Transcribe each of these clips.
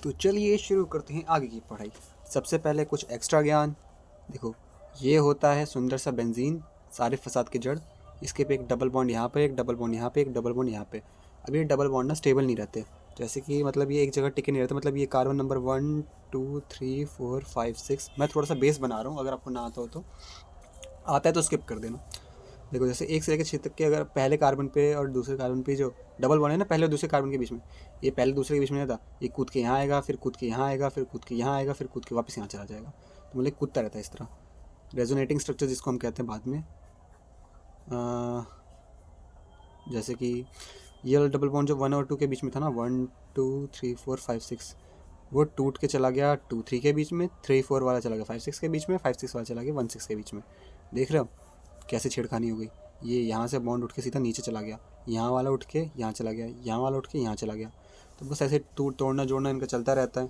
तो चलिए शुरू करते हैं आगे की पढ़ाई। सबसे पहले कुछ एक्स्ट्रा ज्ञान। देखो, ये होता है सुंदर सा बेंजीन, सारे फसाद की जड़। इसके पे एक डबल बॉन्ड यहाँ पे, एक डबल बॉन्ड यहाँ पे, एक डबल बॉन्ड यहाँ पे। अब ये डबल बॉन्ड ना स्टेबल नहीं रहते, जैसे कि मतलब ये एक जगह टिके नहीं रहते। मतलब ये कार्बन नंबर 1 2 3 4 5 6, मैं थोड़ा सा बेस बना रहा हूँ, अगर आपको ना आता हो तो आता है तो स्किप कर देना। देखो, जैसे एक से लेकर 6 तक के अगर पहले कार्बन पे और दूसरे कार्बन पे जो डबल बॉन्ड है ना, पहले और दूसरे कार्बन के बीच में, ये पहले दूसरे के बीच में नहीं था। ये कूद के यहाँ आएगा, फिर कूद के यहाँ आएगा, फिर कूद के यहाँ आएगा, फिर कूद के वापस यहाँ चला जाएगा। तो मतलब कूदता रहता है इस तरह। रेजोनेटिंग स्ट्रक्चर जिसको हम कहते हैं बाद में, जैसे कि ये डबल बॉन्ड जो 1 और 2 के बीच में था ना, 1 2 3 4 5 6, वो टूट के चला गया 2 3 के बीच में, 3 4 वाला चला गया 5 6 के बीच में, 5 6 वाला चला गया 1 6 के बीच में। देख रहे हो कैसे छेड़खानी हो गई। ये यहाँ से बॉन्ड उठ के सीधा नीचे चला गया, यहाँ वाला उठ के यहाँ चला गया, यहाँ वाला उठ के यहाँ चला गया। तो बस ऐसे तोड़ना जोड़ना इनका चलता रहता है।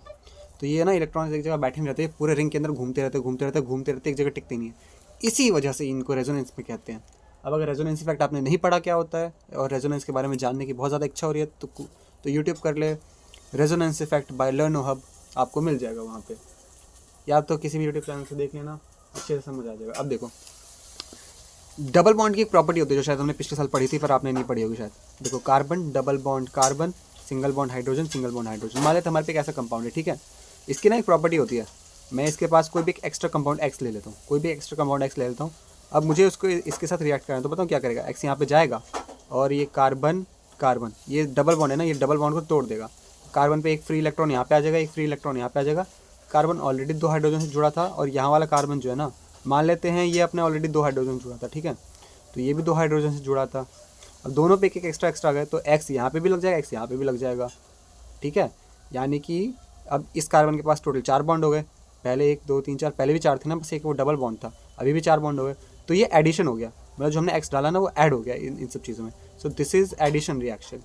तो ये ना इलेक्ट्रॉन्स एक जगह बैठे नहीं रहते, पूरे रिंग के अंदर घूमते रहते घूमते रहते घूमते रहते, एक जगह टिकते नहीं है। इसी वजह से इनको रेजोनेंस में कहते हैं। अब अगर रेजोनेंस इफेक्ट आपने नहीं पढ़ा क्या होता है और रेजोनेंस के बारे में जानने की बहुत ज़्यादा इच्छा हो रही है, तो यूट्यूब कर ले रेजोनेंस इफेक्ट बाय लर्नो हब, आपको मिल जाएगा वहाँ पे, या तो किसी भी यूट्यूब चैनल से देख लेना, अच्छे से समझ आ जाएगा। अब देखो, डबल बॉन्ड की एक प्रॉपर्टी होती है जो शायद हमने पिछले साल पढ़ी थी पर आपने नहीं पढ़ी होगी शायद। देखो, carbon double bond carbon, single bond hydrogen, single bond hydrogen. मान लेते हमारे पे एक ऐसा कंपाउंड है, ठीक है। इसकी ना एक प्रॉपर्टी होती है, मैं इसके पास कोई भी एक एक्स्ट्रा कंपाउंड एक्स ले लेता हूँ, कोई भी एक्स्ट्रा कंपाउंड एक्स ले लेता हूँ। अब मुझे उसको इसके साथ रिएक्ट करना है, तो बताऊँ क्या करेगा। एक्स यहाँ पे जाएगा और ये कार्बन कार्बन, ये डबल बॉन्ड है ना, ये डबल बॉन्ड को तोड़ देगा। कार्बन पे एक फ्री इलेक्ट्रॉन यहाँ पे आ जाएगा, एक फ्री इलेक्ट्रॉन यहाँ पे आ जाएगा। कार्बन ऑलरेडी 2 हाइड्रोजन से जुड़ा था, और यहाँ वाला कार्बन जो है ना, मान लेते हैं ये अपने ऑलरेडी 2 हाइड्रोजन से जुड़ा था, ठीक है। तो ये भी 2 हाइड्रोजन से जुड़ा था। अब दोनों पे एक एक्स्ट्रा एक्स्ट्रा गए, तो एक्स यहाँ पे भी लग जाएगा, एक्स यहाँ पे भी लग जाएगा, ठीक है। यानी कि अब इस कार्बन के पास टोटल 4 बॉन्ड हो गए। पहले 1 2 3 4, पहले भी 4 थे ना, बस एक वो डबल बॉन्ड था, अभी भी 4 बॉन्ड हो गए। तो ये एडिशन हो गया, मतलब जो हमने एक्स डाला ना वो ऐड हो गया इन सब चीज़ों में। So this is addition reaction,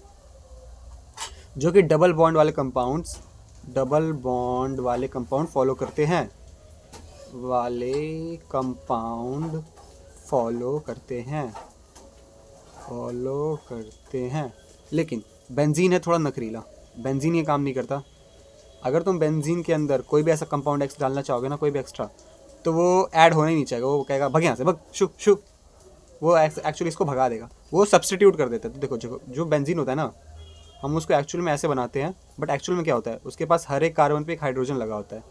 जो कि डबल बॉन्ड वाले कंपाउंड फॉलो करते हैं, लेकिन बेंजीन है थोड़ा नखरीला। बेंजीन ये काम नहीं करता। अगर तुम बेंजीन के अंदर कोई भी ऐसा कंपाउंड एक्स डालना चाहोगे ना, कोई भी एक्स्ट्रा, तो वो ऐड होना ही नहीं चाहेगा। वो कहेगा भग यहाँ से, भग शु शु, वो एक्चुअली इसको भगा देगा, वो सब्सटीट्यूट कर देता है। तो देखो, जो बेंजीन होता है ना, हम उसको एक्चुअल में ऐसे बनाते हैं, बट एक्चुअल में क्या होता है, उसके पास हर एक कार्बन पे एक हाइड्रोजन लगा होता है।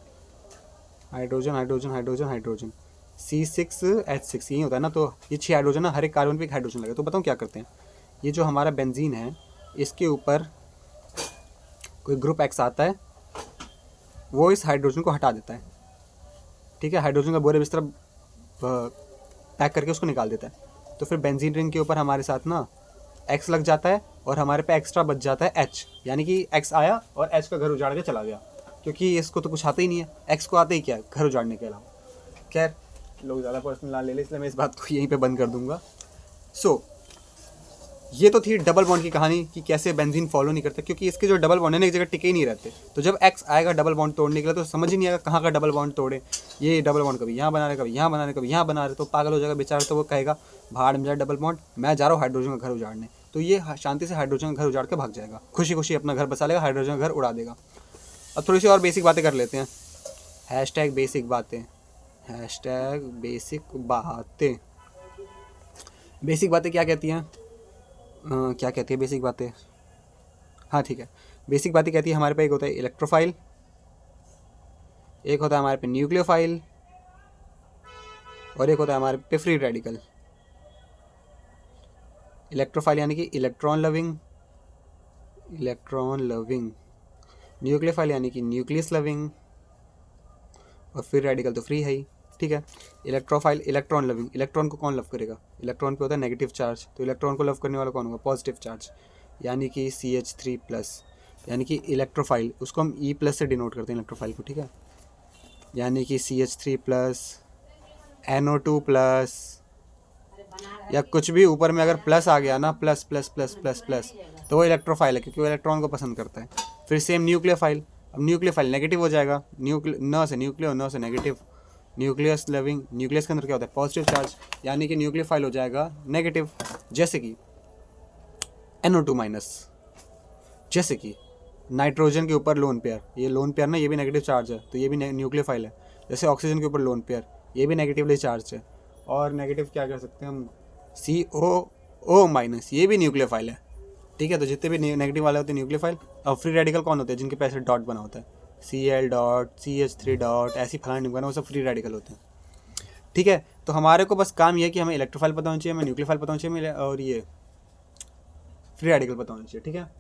Hydrogen hydrogen hydrogen hydrogen, C6H6 यही होता है ना। तो ये 6 हाइड्रोजन ना, हर एक कार्बन पे एक हाइड्रोजन लगा। तो बताऊँ क्या करते हैं, ये जो हमारा बेंजीन है, इसके ऊपर कोई ग्रुप एक्स आता है, वो इस हाइड्रोजन को हटा देता है, ठीक है। हाइड्रोजन का बोरे बिस्तर पैक करके उसको निकाल देता है। तो फिर बेंजीन रिंग के ऊपर हमारे साथ ना एक्स लग जाता है, और हमारे पे एक्स्ट्रा बच जाता है एच, यानी कि एक्स आया और एच का घर उजाड़ के चला गया, क्योंकि इसको तो कुछ आता ही नहीं है। एक्स को आता ही क्या है, घर उजाड़ने के अलावा। खैर, लोग ज़्यादा पर्सनल ना ले लें, इसलिए मैं इस बात को यहीं पे बंद कर दूंगा। सो ये तो थी डबल बॉन्ड की कहानी कि कैसे बेंजीन फॉलो नहीं करता, क्योंकि इसके जो डबल बॉन्ड है ना, एक जगह टिके ही नहीं रहते। तो जब एक्स आएगा डबल बॉन्ड तोड़ने के लिए, तो समझ ही नहीं आएगा कहाँ का डबल बॉन्ड तोड़े। ये डबल बॉन्ड कभी यहाँ बना रहे, कभी यहाँ बना रहे, कभी यहाँ बना रहे, तो पागल हो जाएगा बेचारा। तो वो कहेगा भाड़ में जाए डबल बॉन्ड, मैं जा रहा हूँ हाइड्रोजन का घर उजाड़ने। तो ये शांति से हाइड्रोजन का घर उजाड़ के भाग जाएगा, खुशी खुशी अपना घर बसा लेगा, हाइड्रोजन का घर उड़ा देगा। अब थोड़ी सी और बेसिक बातें कर लेते हैं। हैशटैग बेसिक बातें, हैशटैग बेसिक बातें। बेसिक बातें क्या कहती हैं, क्या कहती है बेसिक बातें, हाँ ठीक है। बेसिक बातें कहती है हमारे पे एक होता है इलेक्ट्रोफाइल, एक होता है हमारे पे न्यूक्लियोफाइल, और एक होता है हमारे पे फ्री रेडिकल। इलेक्ट्रोफाइल यानी कि इलेक्ट्रॉन लविंग, न्यूक्लियोफाइल यानी कि न्यूक्लियस लविंग, और फ्री रेडिकल तो फ्री है ही, ठीक है। इलेक्ट्रोफाइल इलेक्ट्रॉन लविंग, इलेक्ट्रॉन को कौन लव करेगा, इलेक्ट्रॉन पे होता है नेगेटिव चार्ज, तो इलेक्ट्रॉन को लव करने वाला कौन होगा, पॉजिटिव चार्ज, यानी कि CH3+। यानी कि इलेक्ट्रोफाइल, उसको हम E+ से डिनोट करते हैं इलेक्ट्रोफाइल को, ठीक है। यानी कि CH3+, NO2+, या कुछ भी ऊपर में अगर प्लस आ गया ना, plus plus plus plus plus, तो वो इलेक्ट्रोफाइल है, क्योंकि वो इलेक्ट्रॉन को पसंद करता है। फिर सेम न्यूक्लियोफाइल, अब न्यूक्लियोफाइल नेगेटिव हो जाएगा, न से न्यूक्लियो, न से नेगेटिव, न्यूक्लियस लविंग, न्यूक्लियस के अंदर क्या होता है, पॉजिटिव चार्ज, यानी कि न्यूक्लियोफाइल हो जाएगा नेगेटिव। जैसे कि NO2-, जैसे कि नाइट्रोजन के ऊपर लोन पेयर, ये लोन पेयर ना, ये भी नेगेटिव चार्ज है, तो ये भी न्यूक्लियोफाइल है। जैसे ऑक्सीजन के ऊपर लोन पेयर, ये भी नेगेटिवली चार्ज है। और नेगेटिव क्या कर सकते हैं हम, COO-, ये भी न्यूक्लियोफाइल है, ठीक है। तो जितने भी नेगेटिव वाले होते हैं न्यूक्लियोफाइल। और फ्री रेडिकल कौन होते हैं, जिनके पैसे डॉट बना होता है, Cl डॉट, CH3 डॉट, ऐसी फलाना बना, वो सब फ्री रेडिकल होते हैं, ठीक है। तो हमारे को बस काम यह है कि हमें इलेक्ट्रोफाइल पता होना चाहिए, हमें न्यूक्लियोफाइल पता होना चाहिए, और ये फ्री रेडिकल पता होना चाहिए, ठीक है।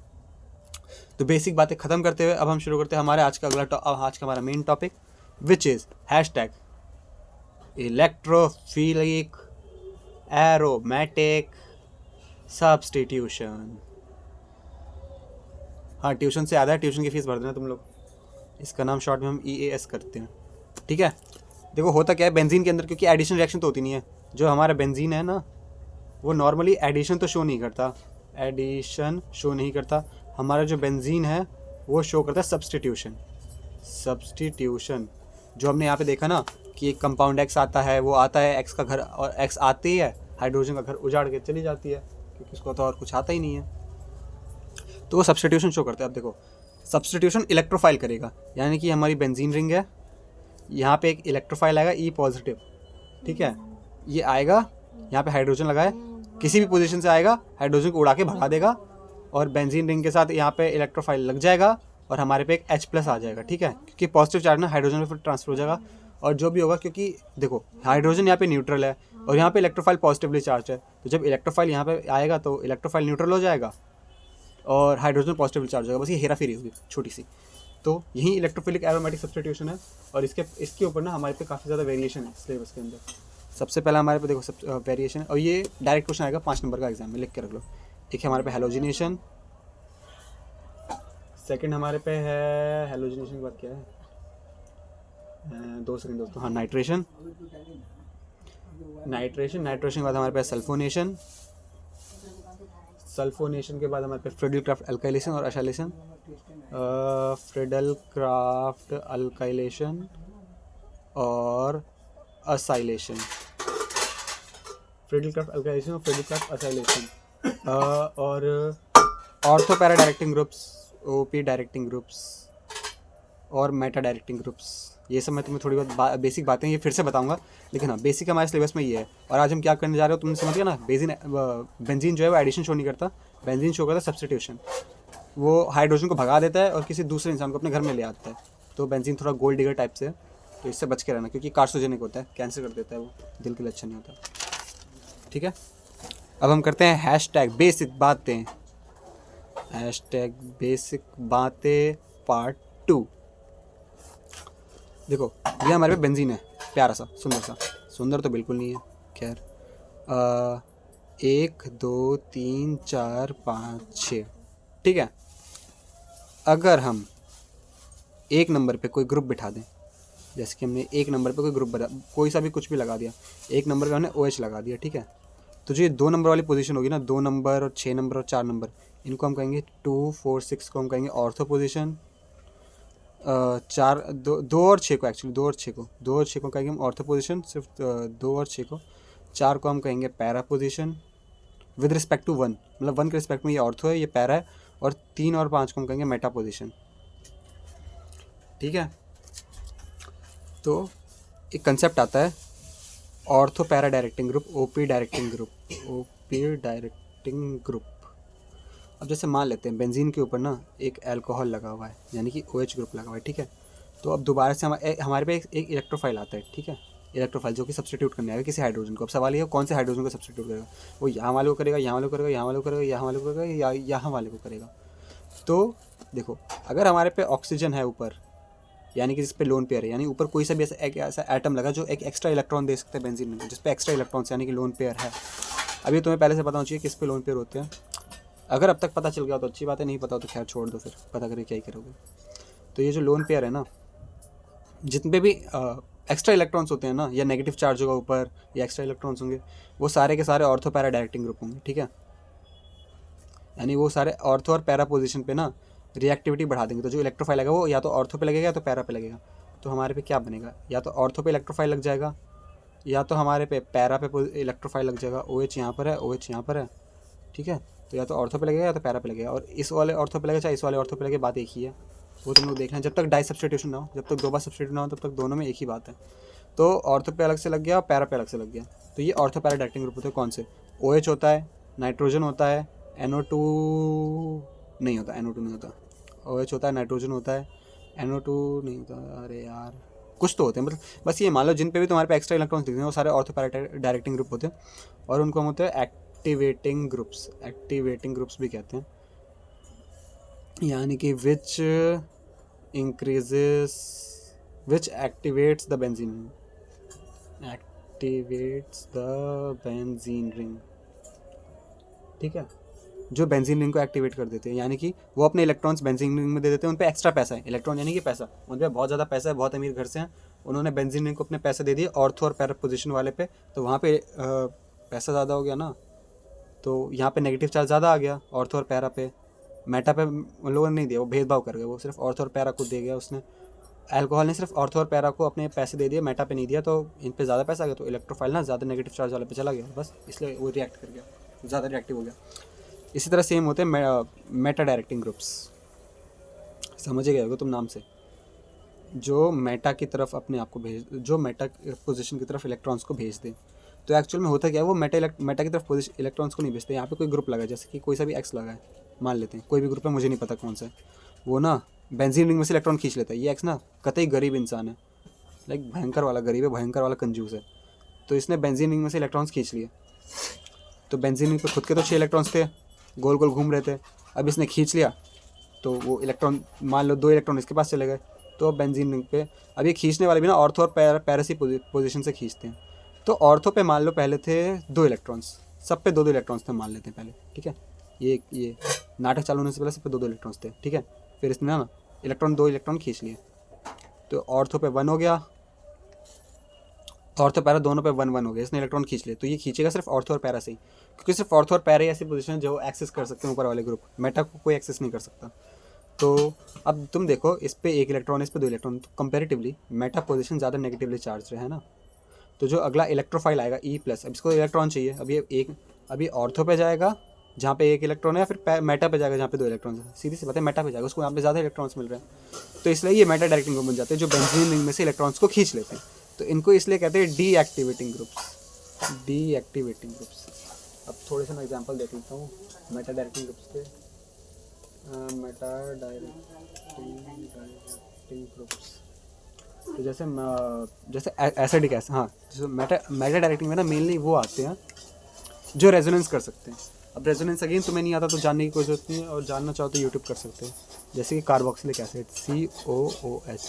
तो बेसिक बातें खत्म करते हुए अब हम शुरू करते हैं हमारे आज का आज का हमारा main topic, which is hashtag electrophilic aromatic substitution. हाँ, ट्यूशन से याद है, ट्यूशन की फीस भर देना तुम लोग। इसका नाम शॉर्ट में हम EAS करते हैं, ठीक है। देखो होता क्या है बेंजीन के अंदर, क्योंकि एडिशन रिएक्शन तो होती नहीं है। जो हमारा बेंजीन है ना, वो नॉर्मली एडिशन तो शो नहीं करता, एडिशन शो नहीं करता। हमारा जो बेंजीन है वो शो करता है सब्स्टिट्यूशन। सब्स्टिट्यूशन जो हमने यहाँ पे देखा ना कि एक कंपाउंड X आता है, वो आता है X का घर, और X आते ही है हाइड्रोजन का घर उजाड़ के चली जाती है, क्योंकि उसको तो और कुछ आता ही नहीं है, तो वो सब्स्टिट्यूशन शो करता है। अब देखो सब्स्टिट्यूशन इलेक्ट्रोफाइल करेगा, यानी कि हमारी बेंजीन रिंग है, यहाँ पे एक इलेक्ट्रोफाइल आएगा E पॉजिटिव, ठीक है। ये आएगा, यहाँ पे हाइड्रोजन लगा है, किसी भी पोजीशन से आएगा, हाइड्रोजन को उड़ा के भगा देगा, और बेंजीन रिंग के साथ यहाँ पे इलेक्ट्रोफाइल लग जाएगा, और हमारे पे एक H+ आ जाएगा, ठीक है। क्योंकि पॉजिटिव चार्ज ना हाइड्रोजन में फिर ट्रांसफर हो जाएगा, और जो भी होगा, क्योंकि देखो हाइड्रोजन यहाँ पे न्यूट्रल है, और यहाँ पे इलेक्ट्रोफाइल पॉजिटिवली चार्ज है, तो जब इलेक्ट्रोफाइल यहाँ पे आएगा तो इलेक्ट्रोफाइल न्यूट्रल हो जाएगा और हाइड्रोजन पॉजिटिवली चार्ज होगा। बस ये हेरा फेरी होगी छोटी सी। तो यही इलेक्ट्रोफिलिक एरोमेटिक सब्स्टिट्यूशन है, और इसके ऊपर ना हमारे पे काफ़ी ज़्यादा वेरिएशन है सिलेबस के अंदर। सबसे पहला हमारे पे देखो सब वेरिएशन है, और ये डायरेक्ट क्वेश्चन आएगा 5 नंबर का एग्जाम में, लिख के रख लो। एक है हमारे पे हेलोजिनेशन, सेकंड हमारे पे है हेलोजिनेशन के बाद क्या है, 2 सेकंड दोस्तों, हाँ नाइट्रेशन के बाद हमारे पास सल्फोनेशन के बाद हमारे पास फ्रिडल-क्राफ्ट अल्काइलेशन और असाइलेशन, फ्रिडल-क्राफ्ट अल्काइलेशन और असाइलेशन, और ortho para directing groups, OP directing groups और मेटा डायरेक्टिंग ग्रुप्स। ये सब मैं तुम्हें थोड़ी बहुत बेसिक बातें ये फिर से बताऊंगा, लेकिन हाँ बेसिक हमारे सिलेबस में ये है। और आज हम क्या करने जा रहे हो तुमने समझ गया ना। बेंजीन जो है वो एडिशन शो नहीं करता, बेंजीन शो करता है सब्स्टिट्यूशन। वो हाइड्रोजन को भगा देता है और किसी दूसरे इंसान को अपने घर में ले आता है। तो बेंजीन थोड़ा गोल्ड डिगर टाइप से है, तो इससे बच के रहना, क्योंकि कार्सिनोजेनिक होता है, कैंसर कर देता है, वो दिल के लिए अच्छा नहीं होता, ठीक है। अब हम करते हैं हैशटैग बेसिक बातें, हैशटैग बेसिक बातें पार्ट 2। देखो ये हमारे पे बेंजीन है, प्यारा सा, सुंदर तो बिल्कुल नहीं है, खैर 1 2 3 4 5 6, ठीक है। अगर हम एक नंबर पे कोई ग्रुप बिठा दें, जैसे कि हमने एक नंबर पे कोई ग्रुप बना, कोई सा भी कुछ भी लगा दिया, एक नंबर पे हमने OH लगा दिया, ठीक है। तो जो ये 2 नंबर वाली पोजीशन होगी ना, 2 नंबर और 6 नंबर और 4 नंबर, इनको हम कहेंगे 2 4 6 को हम कहेंगे ऑर्थो पोजीशन, 2 और 6 को एक्चुअली 2 और 6 को कहेंगे हम ऑर्थो पोजीशन, सिर्फ 2 और 6 को। 4 को हम कहेंगे para position with respect to 1, मतलब 1 के रिस्पेक्ट में ये ऑर्थो है, ये पैरा है, और 3 और 5 को हम कहेंगे मेटा पोजीशन, ठीक है। तो एक कंसेप्ट आता है ortho para directing group, OP directing group. अब जैसे मान लेते हैं बेंजीन के ऊपर ना एक अल्कोहल लगा हुआ है, यानी कि OH ग्रुप लगा हुआ है, ठीक है। तो अब दोबारा से हमारे पे एक इलेक्ट्रोफाइल आता है, ठीक है, इलेक्ट्रोफाइल जो कि सब्स्टिट्यूट करने आएगा किसी हाइड्रोजन को। अब सवाल ये है कौन से हाइड्रोजन को सब्स्टिट्यूट करेगा, वो यहाँ वाले को करेगा, यहाँ वाले को करेगा, यहाँ वाले को करेगा, यहाँ वाले को करेगा, या यहाँ वाले को करेगा। तो देखो अगर हमारे पे ऑक्सीजन है ऊपर, यानी कि जिस पे लोन पेयर है, यानी ऊपर कोई सा भी ऐसा एटम लगा जो एक एक्स्ट्रा इलेक्ट्रॉन दे सकता है बेंजीन में, जिस पे एक्स्ट्रा इलेक्ट्रॉन्स यानी कि लोन पेयर है। अभी तुम्हें पहले से पता होना चाहिए किस पे लोन पेयर होते हैं। अगर अब तक पता चल गया तो अच्छी बात है, नहीं पता तो खैर छोड़ दो, फिर पता करके क्या ही करोगे। तो ये जो लोन पेयर है ना, जितने भी एक्स्ट्रा इलेक्ट्रॉन्स होते हैं ना, या नेगेटिव चार्ज होगा ऊपर, या एक्स्ट्रा इलेक्ट्रॉन्स होंगे, वो सारे के सारे ऑर्थो पैरा डायरेक्टिंग ग्रुप होंगे, ठीक है। यानी वो सारे ऑर्थो और पैरा पोजीशन पे ना रिएक्टिविटी बढ़ा देंगे। तो जो इलेक्ट्रोफाइल लगेगा वो या तो ऑर्थो पे लगेगा या तो पैरा पे लगेगा। तो हमारे पे क्या बनेगा, या तो ऑर्थो पे इलेक्ट्रोफाइल लग जाएगा, या तो हमारे पे पैरा पे इलेक्ट्रोफाइल लग जाएगा। OH यहाँ पर है, OH यहाँ पर है, ठीक है। तो या तो ऑर्थो पे लगेगा या तो पैरा पे लगेगा, और इस वाले ऑर्थो पे लगेगा चाहे इस वाले ऑर्थो पे लगे, बात एक ही है। वो तुम लोग देखना, जब तक डाई सब्स्टिट्यूशन ना हो, जब तक 2 बार सब्स्टिट्यूट ना हो, तब तक दोनों में एक ही बात है। तो ऑर्थो पे अलग से लग गया और पैरा पे अलग से लग गया। तो ये ऑर्थो पैरा डायरेक्टिंग ग्रुप होते हैं। कौन से? OH होता है, नाइट्रोजन होता है, NO2 नहीं होता, NO2 नहीं होता, OH होता है, नाइट्रोजन होता है, NO2 नहीं होता, अरे यार कुछ तो होते हैं। मतलब बस ये मान लो जिन पे भी तुम्हारे पे एक्स्ट्रा इलेक्ट्रॉन्स दिखते हैं वो सारे ऑर्थो पैरा डायरेक्टिंग ग्रुप होते हैं, और उनको हम होते हैं एक्टिवेटिंग ग्रुप्स। एक्टिवेटिंग ग्रुप्स भी कहते हैं, यानी कि विच increases which activates the benzene ring, ठीक है, जो बेंजीन रिंग को एक्टिवेट कर देते हैं, यानी कि वो अपने इलेक्ट्रॉन्स बेंजीन रिंग में दे देते हैं। उन पे एक्स्ट्रा पैसा है, इलेक्ट्रॉन यानी कि पैसा, उन पे बहुत ज़्यादा पैसा है, बहुत अमीर घर से हैं, उन्होंने बेंजीन रिंग को अपने पैसे दे दिए ऑर्थो और पैरा पोजीशन वाले पे, तो वहाँ पे पैसा ज़्यादा हो गया ना, तो यहाँ पे नेगेटिव चार्ज ज़्यादा आ गया ऑर्थो और पैरा पे। मेटा पे उन लोगों ने नहीं दिया, वो भेदभाव कर गए, वो सिर्फ ऑर्थो और पैरा को दे गया उसने। अल्कोहल ने सिर्फ ऑर्थो और पैरा को अपने पैसे दे दिए, मेटा पे नहीं दिया, तो इन पे ज़्यादा पैसा आ गया, तो इलेक्ट्रोफाइल ना ज़्यादा नेगेटिव चार्ज वाले पे चला गया, बस इसलिए वो रिएक्ट कर गया, ज़्यादा रिएक्टिव हो गया। इसी तरह सेम होते हैं मेटा डायरेक्टिंग ग्रुप्स, समझ गए होगे तुम नाम से, जो मेटा की तरफ अपने आप को भेज, जो मेटा पोजीशन की तरफ इलेक्ट्रॉन्स को भेज दे। तो एक्चुअल में होता क्या है, वो मेटा की तरफ इलेक्ट्रॉन्स को नहीं भेजते। यहाँ पे कोई ग्रुप लगा है, जैसे कि कोई सा भी एक्स लगा है, मान लेते हैं कोई भी ग्रुप है, मुझे नहीं पता कौन सा है, वो ना बेंजीन रिंग में से इलेक्ट्रॉन खींच लेता है। ये एक्स ना कतई गरीब इंसान है, लाइक भयंकर वाला गरीब है, भयंकर वाला कंजूस है, तो इसने बेंजीन रिंग में से इलेक्ट्रॉन्स खींच लिए। तो बेंजीन रिंग पर खुद के तो 6 इलेक्ट्रॉन्स थे, गोल गोल घूम रहे थे, अब इसने खींच लिया, तो वो इलेक्ट्रॉन मान लो 2 इलेक्ट्रॉन इसके पास चले गए, तो बेंजीन रिंग पे अब ये खींचने वाले भी ना ऑर्थो और पैरा पोजीशन से खींचते हैं। तो ऑर्थो पे मान लो पहले थे 2 इलेक्ट्रॉन्स, सब पे 2-2 इलेक्ट्रॉन्स थे मान लेते हैं पहले, ठीक है, ये नाटक चालू होने से पहले सब पे 2-2 इलेक्ट्रॉन्स थे, ठीक है। फिर इसने ना 2 इलेक्ट्रॉन खींच लिए, तो ऑर्थो पे 1 हो गया, ऑर्थो पैरा दोनों पे 1-1 हो गया, इसने इलेक्ट्रॉन खींच लिए, तो ये खींचेगा सिर्फ ऑर्थो और पैरा से ही, क्योंकि सिर्फ ऑर्थो और पैरा ही ऐसी पोजीशन जो एक्सेस कर सकते हैं ऊपर वाले ग्रुप, मेटा को कोई एक्सेस नहीं कर सकता। तो अब तुम देखो, इस पे 1 इलेक्ट्रॉन, इस पे 2 इलेक्ट्रॉन, तो कंपेरेटिवली मेटा पोजीशन ज़्यादा नेगेटिवली चार्ज है ना। तो जो अगला इलेक्ट्रोफाइल आएगा E+, अब इसको इलेक्ट्रॉन चाहिए, अभी ऑर्थो पे जाएगा जहाँ पे 1 इलेक्ट्रॉन है, फिर मेटा पे जाएगा जहाँ पे 2 इलेक्ट्रॉन है, सीधी सी बात है, मेटा पे जाएगा, उसको यहाँ पे ज़्यादा इलेक्ट्रॉन्स मिल रहे हैं, तो इसलिए ये मेटा डायरेक्टिंग ग्रुप बन जाते हैं, जो बेंजीन रिंग में से इलेक्ट्रॉन्स को खींच लेते हैं। तो इनको इसलिए कहते हैं डीएक्टिवेटिंग ग्रुप्स। अब थोड़े से मैं एग्जांपल देख लेता हूँ मेटा डायरेक्टिंग ग्रुप्स के। मेटा डायरेक्टिंग ग्रुप्स, तो जैसे एसिडिक एसिड, हाँ, जैसे मेटा डायरेक्टिंग में ना मेनली वो आते हैं जो रेजोनेंस कर सकते हैं। अब रेजोनेंस अगेन तुम्हें नहीं आता तो जानने की कोई जरूरत नहीं है, और जानना चाहो तो यूट्यूब कर सकते हैं। जैसे कि कार्बोक्सिलिक एसिड COOH,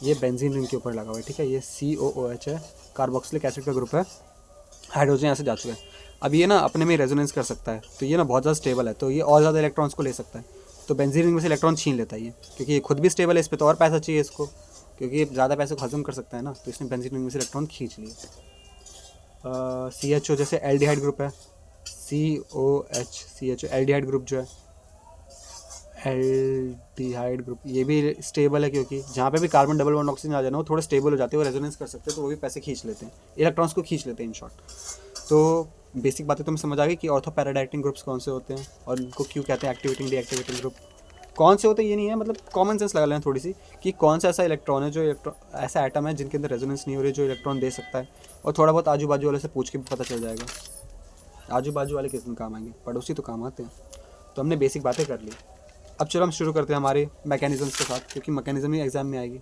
ये बेंजीन रिंग के ऊपर लगा हुआ है, ठीक है, ये COOH है, कार्बोक्सिलिक एसिड का ग्रुप है, हाइड्रोजन यहाँ से जा चुका है। अब ये ना अपने में रेजोनेंस कर सकता है, तो ये ना बहुत ज़्यादा स्टेबल है, तो ये और ज़्यादा इलेक्ट्रॉन्स को ले सकता है, तो बेंजीन रिंग में से इलेक्ट्रॉन छीन लेता है ये, क्योंकि ये खुद भी स्टेबल है, इस पर तो और पैसा चाहिए इसको, क्योंकि ज़्यादा पैसे को हजम कर सकता है ना, तो इसने बेंजीन रिंग में से इलेक्ट्रॉन खींच लिए। CHO जैसे एल्डिहाइड ग्रुप है, CHO एल्डिहाइड ग्रुप जो है, एल्डिहाइड ग्रुप ये भी स्टेबल है, क्योंकि जहाँ पे भी कार्बन डबल बॉन्ड ऑक्सीजन आ जाना वो थोड़े स्टेबल हो जाते हैं, वो रेजोनेंस कर सकते हैं, तो वो भी पैसे खींच लेते हैं, इलेक्ट्रॉन्स को खींच लेते हैं इन शॉर्ट। तो बेसिक बातें तुम्हें समझ आ गई कि ऑर्थो पैरा डायरेक्टिंग ग्रुप्स कौन से होते हैं और इनको क्यों कहते हैं एक्टिवेटिंग डीएक्टिवेटिंग ग्रुप। कौन से होते हैं ये नहीं है, मतलब कॉमन सेंस लगा लेना थोड़ी सी, कि कौन सा ऐसा इलेक्ट्रॉन है जो ऐसा एटम है जिनके अंदर रेजोनेंस नहीं हो रही, जो इलेक्ट्रॉन दे सकता है, और थोड़ा बहुत आजू बाजू वाले से पूछ के भी पता चल जाएगा। आजू बाजू वाले किस दिन काम आएंगे, पड़ोसी तो काम आते हैं। तो हमने बेसिक बातें कर ली, अब चलो हम शुरू करते हैं हमारे मैकेनिज्म्स के साथ, क्योंकि मैकेनिज्म ही एग्जाम में आएगी।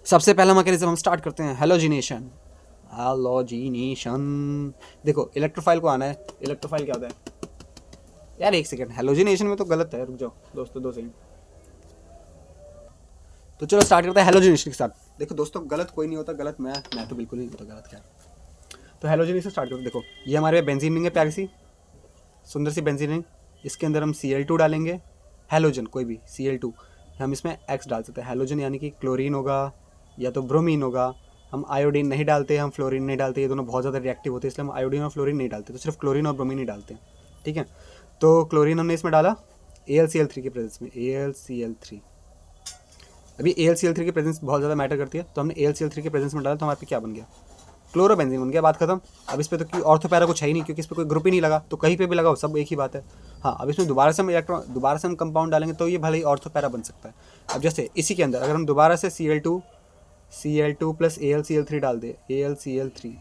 सबसे पहला मैकेनिज्म हम स्टार्ट करते हैं, हैलोजिनेशन। देखो इलेक्ट्रोफाइल को आना है, इलेक्ट्रोफाइल क्या होता है यार, एक सेकंड, हैलोजिनेशन में तो गलत है, रुक जाओ दोस्तों 2 सेकंड। तो चलो स्टार्ट करते हैं हैलोजिनेशन के साथ। देखो दोस्तों गलत कोई नहीं होता, गलत मैं तो बिल्कुल नहीं होता गलत, क्या। तो हैलोजिनेशन स्टार्ट करते, देखो ये हमारे बेंजीन रिंग है, प्यारी सी सुंदर सी बेंजीन रिंग, इसके अंदर हम Cl2 डालेंगे, हैलोजन कोई भी Cl2, हम इसमें X डाल सकते हैं, हैलोजन यानी कि क्लोरीन होगा या तो ब्रोमीन होगा। हम आयोडीन नहीं डालते, हम फ्लोरीन नहीं डालते, ये दोनों बहुत ज़्यादा रिएक्टिव होते हैं, इसलिए हम आयोडीन और फ्लोरीन नहीं डालते, तो सिर्फ क्लोरीन और ब्रोमीन ही डालते हैं, ठीक है। तो क्लोरीन हमने इसमें डाला AlCl3 के प्रेजेंस में, AlCl3। अभी AlCl3 की प्रेजेंस बहुत ज़्यादा मैटर करती है, तो हमने AlCl3 के प्रेजेंस में डाला, तो हमारे पे क्या बन गया, क्लोरोबेंजीन बन गया, बात खत्म। अब इस पर तो ऑर्थो पैरा कुछ है ही नहीं, क्योंकि इस पर कोई ग्रुप ही नहीं लगा, तो कहीं पे भी लगाओ सब एक ही बात है। हाँ, अब इसमें दोबारा से हम कंपाउंड डालेंगे तो ये भले ही ऑर्थो पैरा बन सकता है। अब जैसे इसी के अंदर अगर हम दोबारा से Cl2 प्लस AlCl3 डाल दे, AlCl3,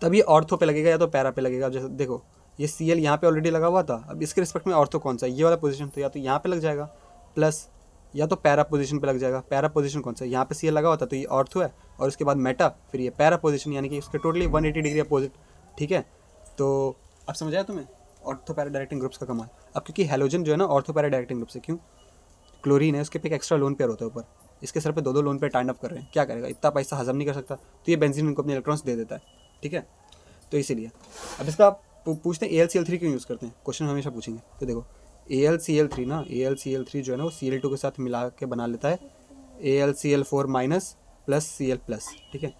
तब ये ऑर्थो पे लगेगा या तो पैरा पे लगेगा। जैसे देखो ये Cl यहाँ पे ऑलरेडी लगा हुआ था, अब इसके रिस्पेक्ट में ऑर्थो कौन सा है, ये वाला पोजीशन, तो या तो यहाँ पे लग जाएगा प्लस, या तो पैरा पोजीशन पे लग जाएगा। पैरा पोजीशन कौन सा है, यहाँ पे Cl लगा हुआ था तो ये ऑर्थो है, और उसके बाद मेटा, फिर ये पैरा पोजीशन, यानी कि उसके टोटली 180 डिग्री अपोजिट। ठीक है, तो अब समझ आया तुम्हें ऑर्थो पैरा डायरेक्टिंग ग्रुप्स का कमाल। अब क्योंकि हेलोजन जो है ना ऑर्थो पैरा डायरेक्टिंग ग्रुप से, क्यों, क्लोरीन है उसके पे एक एक्स्ट्रा लोन पेयर होता है ऊपर, इसके सर पे दो लोन पेयर टाइंड अप कर रहे हैं, क्या करेगा, इतना पैसा हजम नहीं कर सकता, तो ये बेंजीन इनको अपने इलेक्ट्रॉन्स दे देता है। ठीक है, तो इसीलिए अब इसका पूछते हैं AlCl3 क्यों यूज़ करते हैं, क्वेश्चन हमेशा पूछेंगे। तो देखो AlCl3 ना, AlCl3 जो है ना वो Cl2 के साथ मिला के बना लेता है AlCl4 माइनस प्लस Cl+। ठीक है,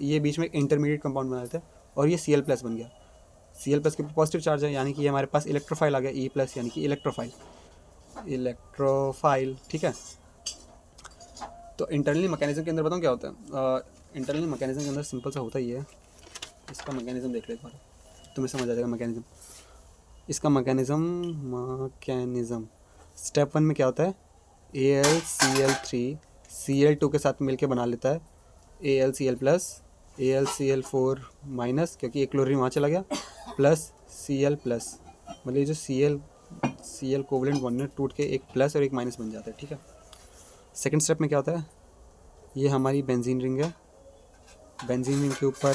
ये बीच में एक इंटरमीडिएट कंपाउंड बना लेता है, और ये Cl+ बन गया। Cl+ के पॉजिटिव चार्ज है, यानी कि ये हमारे पास इलेक्ट्रोफाइल आ गया, E+, यानी कि इलेक्ट्रोफाइल। ठीक है, तो इंटरनली मैकेनिज्म के अंदर बताऊँ क्या होता है। इंटरनली मैकेनिज्म के अंदर सिंपल सा होता ही है, इसका मैकेनिज्म देख लो एक बार, तुम्हें समझ आ जाएगा मैकेनिज्म। इसका मैकेनिज्म स्टेप 1 में क्या होता है, AlCl3 Cl2 के साथ मिलके बना लेता है AlCl+, AlCl4 माइनस, क्योंकि एक क्लोरीन वहाँ चला गया, प्लस Cl+, मतलब ये जो Cl कोवलेंट बॉन्ड है टूट के एक प्लस और एक माइनस बन जाता है। ठीक है, सेकंड स्टेप में क्या होता है, ये हमारी बेंजीन रिंग है, बेंजीन रिंग के ऊपर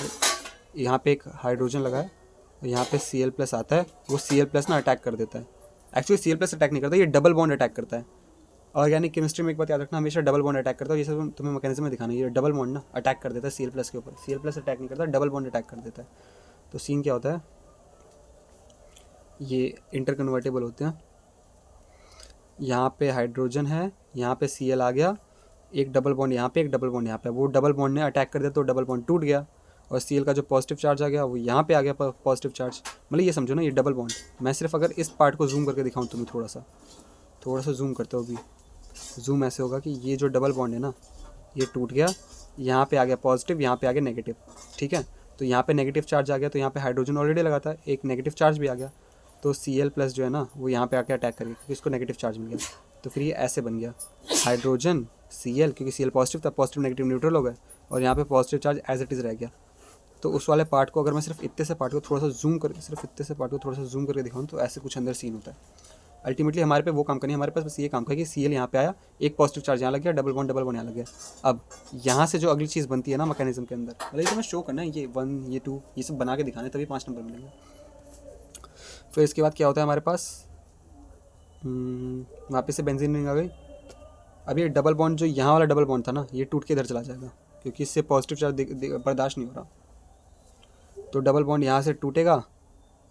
यहाँ पे एक हाइड्रोजन लगा है, और यहाँ पे Cl+ आता है, वो Cl+ ना अटैक कर देता है। एक्चुअली Cl+ अटैक नहीं करता, ये डबल बॉन्ड अटैक करता है। ऑर्गेनिक केमिस्ट्री में एक बात याद रखना, हमेशा डबल बॉन्ड अटैक करता है, ये सब तुम्हें मैकेनिज्म में दिखाना है। ये डबल बॉन्ड ना अटैक कर देता है Cl+ के ऊपर, Cl+ अटैक नहीं करता, डबल बॉन्ड अटैक कर देता है। तो सीन क्या होता है, ये इंटरकन्वर्टेबल होते हैं, यहाँ पे हाइड्रोजन है, यहाँ पे Cl आ गया, एक डबल बॉन्ड यहाँ पे, एक डबल बॉन्ड यहाँ पे, वो डबल बॉन्ड ने अटैक कर दिया तो डबल बॉन्ड टूट गया, और Cl का जो पॉजिटिव चार्ज आ गया वो यहाँ पे आ गया पॉजिटिव चार्ज। मतलब ये समझो ना, ये डबल बॉन्ड, मैं सिर्फ अगर इस पार्ट को जूम करके दिखाऊँ तुम्हें, थोड़ा सा जूम करते हो, अभी जूम ऐसे होगा कि ये जो डबल बॉन्ड है ना ये टूट गया, यहाँ पे आ गया पॉजिटिव, यहाँ पे आ गया नेगेटिव। ठीक है, तो यहाँ पे नेगेटिव चार्ज आ गया, तो यहाँ पे हाइड्रोजन ऑलरेडी लगा था, एक नेगेटिव चार्ज भी आ गया, तो Cl+ जो है ना वो यहाँ पे आके अटैक कर गया, क्योंकि इसको नेगेटिव चार्ज मिल गया, तो फिर ये ऐसे बन गया हाइड्रोजन Cl, क्योंकि Cl पॉजिटिव था, पॉजिटिव नेगेटिव न्यूट्रल हो गए, और यहाँ पे positive charge as it is रह गया। तो उस वाले पार्ट को अगर मैं सिर्फ इतने से पार्ट को थोड़ा सा जूम करके दिखाऊँ तो ऐसे कुछ अंदर सीन होता है। अल्टीमेटली हमारे पे वो काम करनी है, हमारे पास बस ये काम करें कि Cl यहाँ पे आया, एक पॉजिटिव चार्ज यहाँ लग गया, डबल बॉन्ड यहाँ लग गया। अब यहाँ से जो अगली चीज़ बनती है ना मैकेनिज्म के अंदर, मतलब ये मैं शो करना है, ये 1 ये 2 ये सब बना के दिखाने, तभी 5 नंबर मिलेंगे। फिर इसके बाद क्या होता है हमारे पास, वापस से बेंजीन रिंग आ गई। अब ये डबल बॉन्ड जो यहाँ वाला डबल बॉन्ड था ना ये टूट के इधर चला जाएगा, क्योंकि इससे पॉजिटिव चार्ज बर्दाश्त नहीं हो रहा, तो डबल बॉन्ड यहाँ से टूटेगा,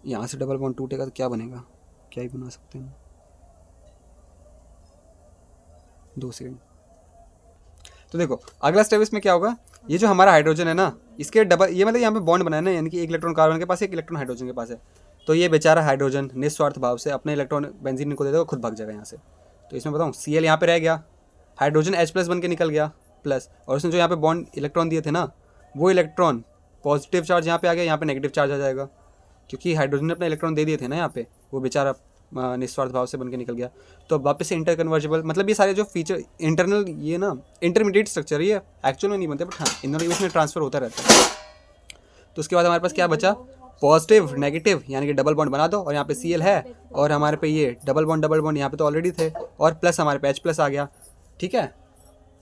यहाँ से डबल बॉन्ड टूटेगा, तो क्या बनेगा, क्या ही बना सकते हैं, 2 सेकंड। तो देखो अगला स्टेप इसमें क्या होगा, ये जो हमारा हाइड्रोजन है ना इसके डबल, ये मतलब यहाँ पे बॉन्ड बनाया ना, यानी कि एक इलेक्ट्रॉन कार्बन के पास है, एक इलेक्ट्रॉन हाइड्रोजन के पास है, तो ये बेचारा हाइड्रोजन निस्वार्थ भाव से अपने इलेक्ट्रॉन बेंजीन को दे देगा, खुद भाग जाएगा यहाँ से। तो इसमें बताऊँ Cl यहाँ पे रह गया, हाइड्रोजन H+ बन के निकल गया प्लस, और उसने जो यहाँ पे बॉन्ड इलेक्ट्रॉन दिए थे ना वो इलेक्ट्रॉन पॉजिटिव चार्ज यहाँ पे आ गया, यहाँ पे नेगेटिव चार्ज आ जाएगा, क्योंकि हाइड्रोजन ने अपने इलेक्ट्रॉन दे दिए थे ना यहाँ पे, वो बेचारा निस्वार्थ भाव से बन के निकल गया। तो वापस से इंटरकन्वर्जेबल, मतलब ये सारे जो फीचर इंटरनल ये ना इंटरमीडिएट स्ट्रक्चर ये एक्चुअल में नहीं बनते, बट हाँ इन दोनों के बीच में ट्रांसफर होता रहता है। तो उसके बाद हमारे पास क्या बचा, पॉजिटिव नेगेटिव, यानी कि डबल बॉन्ड बना दो, और यहाँ पे Cl है, और हमारे पे ये डबल बॉन्ड यहाँ पे तो ऑलरेडी थे, और प्लस हमारे पे H+ आ गया। ठीक है,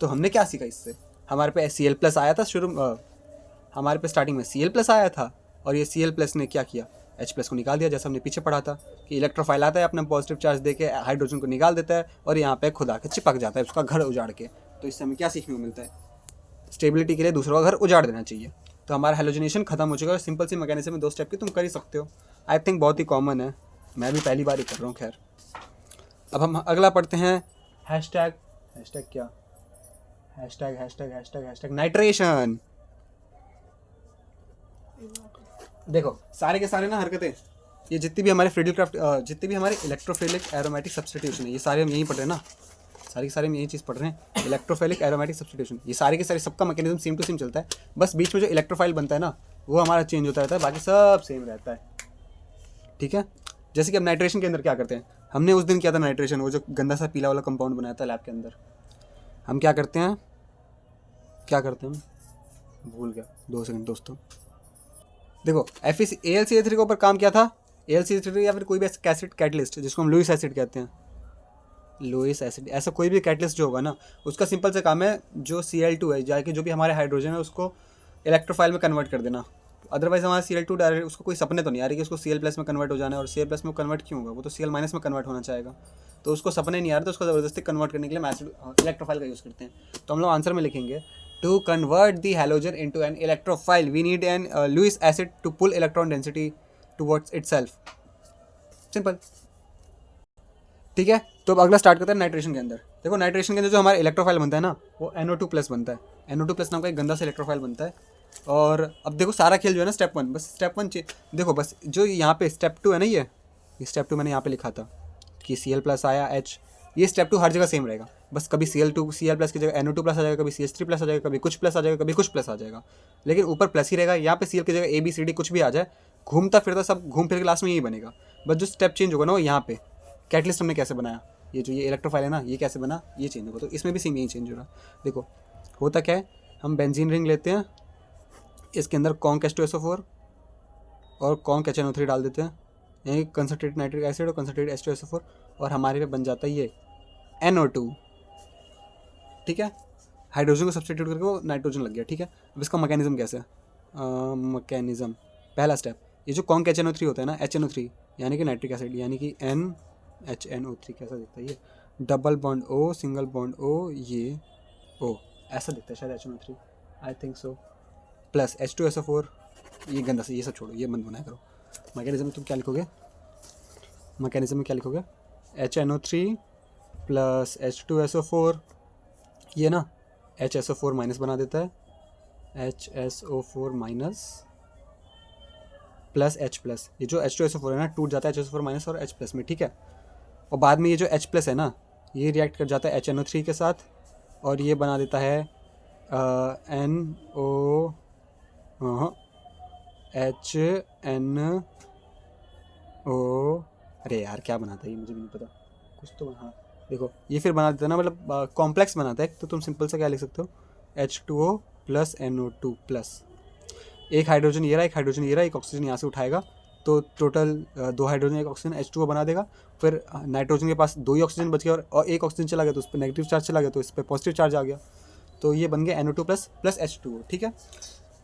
तो हमने क्या सीखा इससे, हमारे पे Cl+ आया था हमारे पे स्टार्टिंग में Cl+ आया था, और ये Cl+ ने क्या किया, H+ को निकाल दिया, जैसा हमने पीछे पढ़ा था कि इलेक्ट्रोफाइल आता है अपना पॉजिटिव चार्ज देके हाइड्रोजन को निकाल देता है, और यहाँ पे खुद आके चिपक जाता है उसका घर उजाड़ के। तो इससे हमें क्या सीखने को मिलता है, स्टेबिलिटी के लिए दूसरों का घर उजाड़ देना चाहिए। तो हमारा हेलोजनेशन खत्म हो चुका है, सिंपल सी मैकेनिज्म में 2 स्टेप की तुम कर ही सकते हो। आई थिंक बहुत ही कॉमन है, मैं भी पहली बार ही कर रहा हूँ। खैर अब हम अगला पढ़ते हैं, हैशटैग क्या, हैशटैग नाइट्रेशन। देखो सारे के सारे ना हरकतें, ये जितनी भी हमारे फ्रीडल क्राफ्ट जितने भी हमारे इलेक्ट्रोफिलिक एरोमेटिक सब्स्टिट्यूशन है, ये सारे हम यहीं पढ़ रहे हैं ना, सारी की सारी हम ये चीज़ पढ़ रहे हैं, इलेक्ट्रोफाइलिक एरोमेटिक सब्स्टिट्यूशन। ये सारी के सारी सबका मैकेनिज्म सेम टू सेम चलता है, बस बीच में जो इलेक्ट्रोफाइल बनता है ना वो हमारा चेंज होता रहता है, बाकी सब सेम रहता है। ठीक है, जैसे कि अब नाइट्रेशन के अंदर क्या करते हैं, हमने उस दिन किया था नाइट्रेशन, वो जो गंदा सा पीला वाला कंपाउंड बनाया था लैब के अंदर। हम क्या करते हैं हम भूल गया, 2 सेकंड दोस्तों। देखो AlCl3 के ऊपर काम किया था, AlCl3 या फिर कोई भी एसिड कैटलिस्ट जिसको हम लुईस एसिड कहते हैं, लुईस एसिड, ऐसा कोई भी कैटलिस्ट जो होगा ना उसका सिंपल से काम है जो Cl2 है जाके जो भी हमारे हाइड्रोजन है उसको इलेक्ट्रोफाइल में कन्वर्ट कर देना। अदरवाइज हमारा Cl2 डायरेक्ट उसको कोई सपने तो नहीं आ रही कि उसको Cl+ में कन्वर्ट हो जाना है, और Cl+ में कन्वर्ट क्यों होगा, वो तो Cl- में कन्वर्ट होना चाहेगा, तो उसको सपने नहीं आ रहे, तो उसको ज़बरदस्ती कन्वर्ट करने के लिए हम एसिड इलेक्ट्रोफाइल का यूज़ करते हैं। तो हम लोग आंसर में लिखेंगे to convert the halogen into an electrophile we need a Lewis acid to pull electron density towards itself. Simple. ठीक है, तो अब अगला स्टार्ट करते हैं नाइट्रेशन के अंदर। देखो नाइट्रेशन के अंदर जो हमारा इलेक्ट्रोफाइल बनता है ना वो NO2+ बनता है, NO2+ नाम का एक गंदा सा इलेक्ट्रोफाइल बनता है। और अब देखो सारा खेल जो है ना स्टेप 1, बस स्टेप 1 देखो, बस जो यहाँ पे स्टेप 2 है ना, ये स्टेप 2 मैंने यहाँ पे लिखा था कि Cl+ आया H, ये स्टेप 2 हर जगह सेम रहेगा, बस कभी Cl+ की जगह NO2+ आ जाएगा, कभी CH3+ आ जाएगा, कभी कुछ प्लस आ जाएगा, कभी कुछ प्लस आ जाएगा, लेकिन ऊपर प्लस ही रहेगा। यहाँ पे Cl की जगह ABCD कुछ भी आ जाए, घूमता फिरता सब घूम फिर के लास्ट में यही बनेगा। बस जो स्टेप चेंज होगा ना वो यहाँ पे कैटलिस्ट हमने कैसे बनाया, ये जो ये इलेक्ट्रोफाइल है ना ये कैसे बना, ये चेंज होगा, तो इसमें भी सेम यही चेंज हो रहा है। देखो होता क्या है, हम बेंजीन रिंग लेते हैं, इसके अंदर कॉन्क H2SO4 और कॉन्क HNO3 डाल देते हैं, यानी कंसनट्रेटेड नाइट्रिक एसिड और कंसनट्रेटेड H2SO4, और हमारे पे बन जाता है ये NO2। ठीक है, हाइड्रोजन को सब्स्टिट्यूट करके वो नाइट्रोजन लग गया। ठीक है, अब इसका मैकेनिज्म कैसे है, मैकेनिज्म पहला स्टेप, ये जो कॉन्क HNO3 होता है ना, HNO3 यानी कि नाइट्रिक एसिड, यानी कि NHNO3 कैसा दिखता है, ये double bond O single bond O, ये O ऐसा दिखता है शायद HNO3, I think so, plus H2SO4, ये गंदा से, ये सब छोड़ो, ये मत बनाया करो। मैकेनिज्म में तुम क्या लिखोगे, मैकेनिज्म में क्या लिखोगे, HNO3 प्लस H2SO4, ये ना HSO4 माइनस बना देता है, HSO4 माइनस प्लस H+, ये जो H2SO4 है ना टूट जाता है HSO4 माइनस और H+ में। ठीक है, और बाद में ये जो H+ है ना ये रिएक्ट कर जाता है HNO3 के साथ, और ये बना देता है NO HNO, अरे यार क्या बनाता है ये मुझे भी नहीं पता, कुछ तो हाँ देखो ये फिर बना देता है ना, मतलब कॉम्प्लेक्स बनाता है। तो तुम सिंपल से क्या लिख सकते हो, H2O प्लस NO2 प्लस, एक हाइड्रोजन ये रहा, एक हाइड्रोजन ये रहा, एक ऑक्सीजन यहाँ से उठाएगा, तो टोटल 2 हाइड्रोजन एक ऑक्सीजन H2O बना देगा। फिर नाइट्रोजन के पास 2 ही ऑक्सीजन बच गया, और एक ऑक्सीजन चला गया तो उस पर नेगेटिव चार्ज चला गया, तो इस पर पॉजिटिव चार्ज आ गया, तो ये बन गया NO2 प्लस H2O। ठीक है,